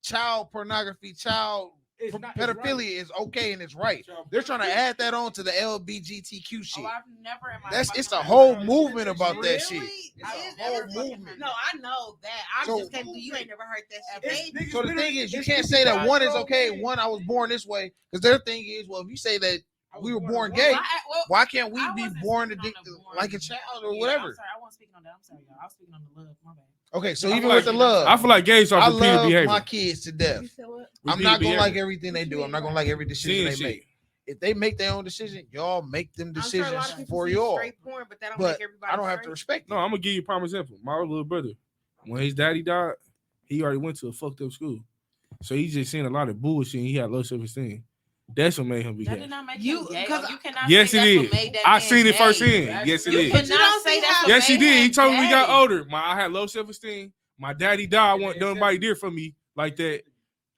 child pornography, child It's not- it's pedophilia is okay and it's right. They're trying to add that on to the LBGTQ shit. Oh, I've never in my That's fucking it's a life whole heard movement that. about that Really? shit. I It's ain't a whole never fucking movement. heard. No, I know that. I So- just can't believe you ain't never heard that shit. It's- So the thing is, you it's can't say that one is 55-year-old okay, man. one I was born this way, because their thing is, well, if you say that we were born a gay, Well, why can't we I be wasn't born speaking on addicted the born- like a child or Yeah, whatever? I'm sorry, I wasn't speaking on that. I'm sorry, y'all. I was speaking on the love. My bad. Okay, so I even feel with like- the love, I feel like gays are I repeated love behavior. my kids to death. You said what? I'm Repeated not gonna behavior. like everything they do. I'm not gonna like every decision Seeing they shit. make. If they make their own decision, y'all make them I'm sure a lot decisions of people for see y'all. straight porn, but that don't But make everybody I don't have to straight. respect No, it. I'm gonna give you a prime example. My little brother, when his daddy died, he already went to a fucked up school, so he just seen a lot of bullshit. And he had low self-esteem. That's what made him be That gay. did not make You- him gay. because You cannot Yes, say it that's what is. made that I man seen it gay. firsthand. Yes, it You is. But you cannot don't say see that's how- what Yes, he made did. He him told me we got gay. older. I had low self-esteem. My daddy died. I want nobody there for me like that.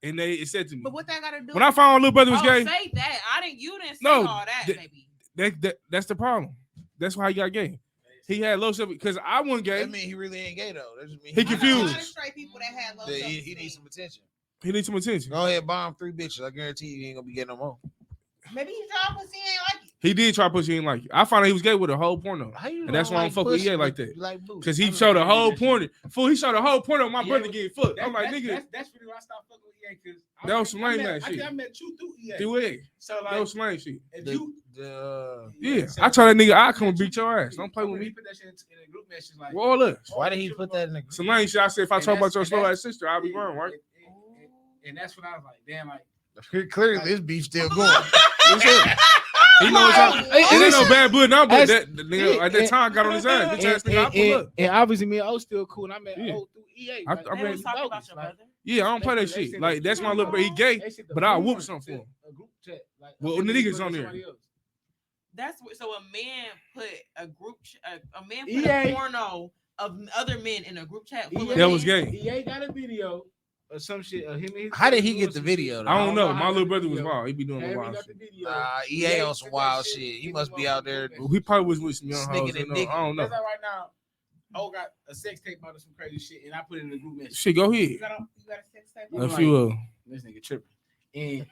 And it said to me, But what that got to do? when I found my little brother was Oh, gay, say that. You didn't say No, all that, th- baby. that's the problem. That's why he got gay. He had low self because I wasn't gay. That mean he really ain't gay though. That just mean He I know a confused. lot of straight people that had low He self-esteem. needs some attention. He needs some attention. Go ahead, bomb 3 bitches. I guarantee you, he ain't gonna be getting no more. Maybe he tried pussy ain't like it. He did try pussy. He ain't like it. I found out he was gay with a whole porno. How you And that's don't why I don't fuck with pussy, EA like but that. you like booty? Because he I'm showed a not whole gonna do porno. Fool, he showed a whole porno of my Yeah, brother but getting fucked. I'm like, nigga, that's really why I stopped fucking with EA because That was some lame ass shit. I met you through EA. do it. So That like, was some lame shit. if The- you Yeah, I tell that nigga, I come and beat your ass. Don't play with He me. put that shit in a group message like. Well, look, Why did he put that in the some lame shit. I said, if I And talk about that's- your and slow that's- ass sister, I'll be wrong, right? And that's when I was like, damn, like. Clearly, this beef still going. He knows how. It ain't no bad blood now, but As- that the nigga at that time got on his ass. Bitch ass nigga, I pull up. And obviously, me and O still cool. And I met Yeah. O through EA. I Like, mean, They was talking about your brother. Yeah, I don't play that They shit. said Like the that's my group- little bro. He gay, they said the but I'll porn whoop was something for him. A group chat. Like, Well, a the nigga niggas put on it there. somebody else. That's what, so a man put a group, a man put EA. a porno of other men in a group chat. Full of That was men. gay. EA got a video or some shit. Him and his How did he doing get the some video, shit. though? I don't know. how My he little got brother the was video. wild. He be doing the Harry wild got shit. the video. EA on some took that wild shit. He took must that be out there. motherfucker. He probably was with some young Sneaking hoes. and I don't know. That's like right now. O got a sex tape out of some crazy shit, and I put it in the group message. Shit, go You ahead. got a sex tape? I'm A like, few. This nigga tripping. And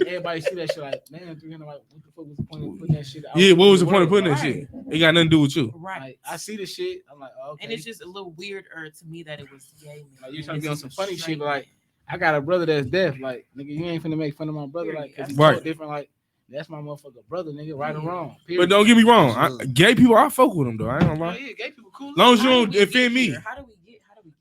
everybody see that shit like, man, 300, like, what the fuck was the point of putting that shit out? Yeah, what was the point of Right. putting that shit? It got nothing to do with you. Right. Like, I see the shit. I'm like, oh, okay. And it's just a little weirder to me that it was gay. Man. Like, you trying to be It's on some just a funny straight shit, but like, man. I got a brother that's deaf. Like, nigga, you ain't finna make fun of my brother, like, cause he's Right. so different. Like, that's my motherfucker brother, nigga, right or wrong. But Period. don't get me wrong. Absolutely. Gay people, I fuck with them though. I ain't gonna Oh, lie. yeah, gay people cool. Long as you How don't did we offend get me. here? How do we get?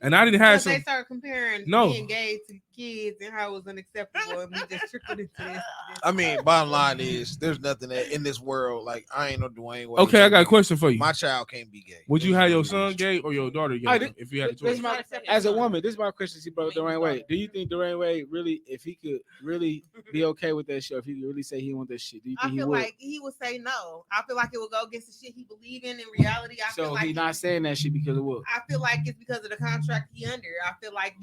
And I didn't have Because they some. start comparing No. being gay to kids and how it was unacceptable, and we just trickled into this. I mean, bottom line is there's nothing that in this world like I ain't no Dwayne Wade. Okay, I got a question for you. My child can't be gay. Would you have your son gay or your daughter gay? All right, if you had a This choice? as a woman, this is my question to you, bro. Dwayne Wade, do you think Dwayne Wade really, if he could really be okay with that shit, if he could really say he want that shit, do you I think he feel would? like he would say no. I feel like it would go against the shit he believe in reality. I feel So like he's not saying that shit because of what? I feel like it's because of the contract he under. I feel like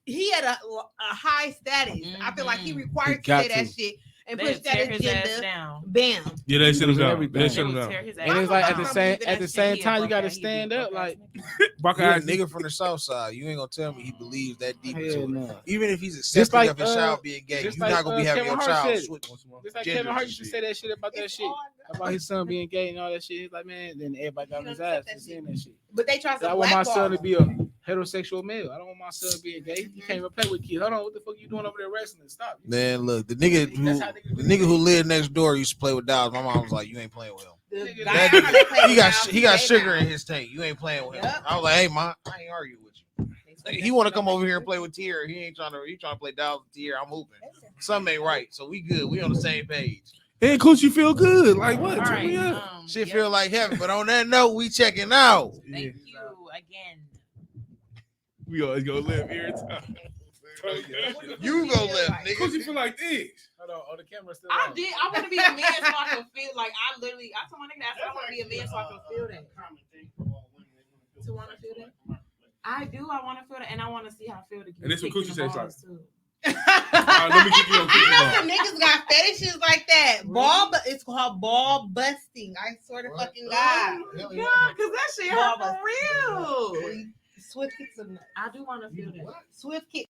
he had a high status. I feel like he required to say that shit and push that agenda. Down. Bam. Yeah, they shut him down. Everything. They shut him down. And it's like at the same time, you got to stand up. Like, Buck ass nigga from the south side. You ain't gonna tell me he believes that deep into it. no. Even if he's Just accepting like, of his child being gay, just you're like, not gonna be having Kevin your Hart child said. switch. Just like genders Kevin Hart and used to shit. say that shit about that shit, about his son being gay and all that shit. He's like, man, then everybody got on his ass for saying that shit. But they try to I want my son to blackball be a heterosexual male. I don't want my son to be a gay. You can't even play with kids. Hold on, what the fuck you doing over there wrestling? Stop. Man, look, the nigga who lived next door used to play with dolls. My mom was like, "You ain't playing with him. The That guy nigga, that play with he got Downs, sugar gay in now. his tank. You ain't playing with him." Yep. I was like, "Hey, ma, I ain't arguing with you. Like, he want to come over here and play with Tier. He trying to play dolls with Tier. I'm hooping. Something ain't right. So we good. We on the same page. And Coochie feel good. Like what? All Turn right. me up. Shit Yep. feel like heaven. But on that note, we checking out. Thank you again. We always go live every time. You go left, nigga. Coochie feel like this. Hold on, the camera's still I on. did. I want to be a man so I can feel like I told my nigga that I want to be a man so I can feel that. To want to feel that. I do. I want to feel that, and I want to see how I feel to get And this what kicked Coochie in says, the balls, too. Let me kick you on I Coochie know ball. some niggas got fetishes like that. It's called ball busting. I swear to fucking God. God, because that shit hurt Ball for real. Swift kicks some. I do want to feel that. Swift kick.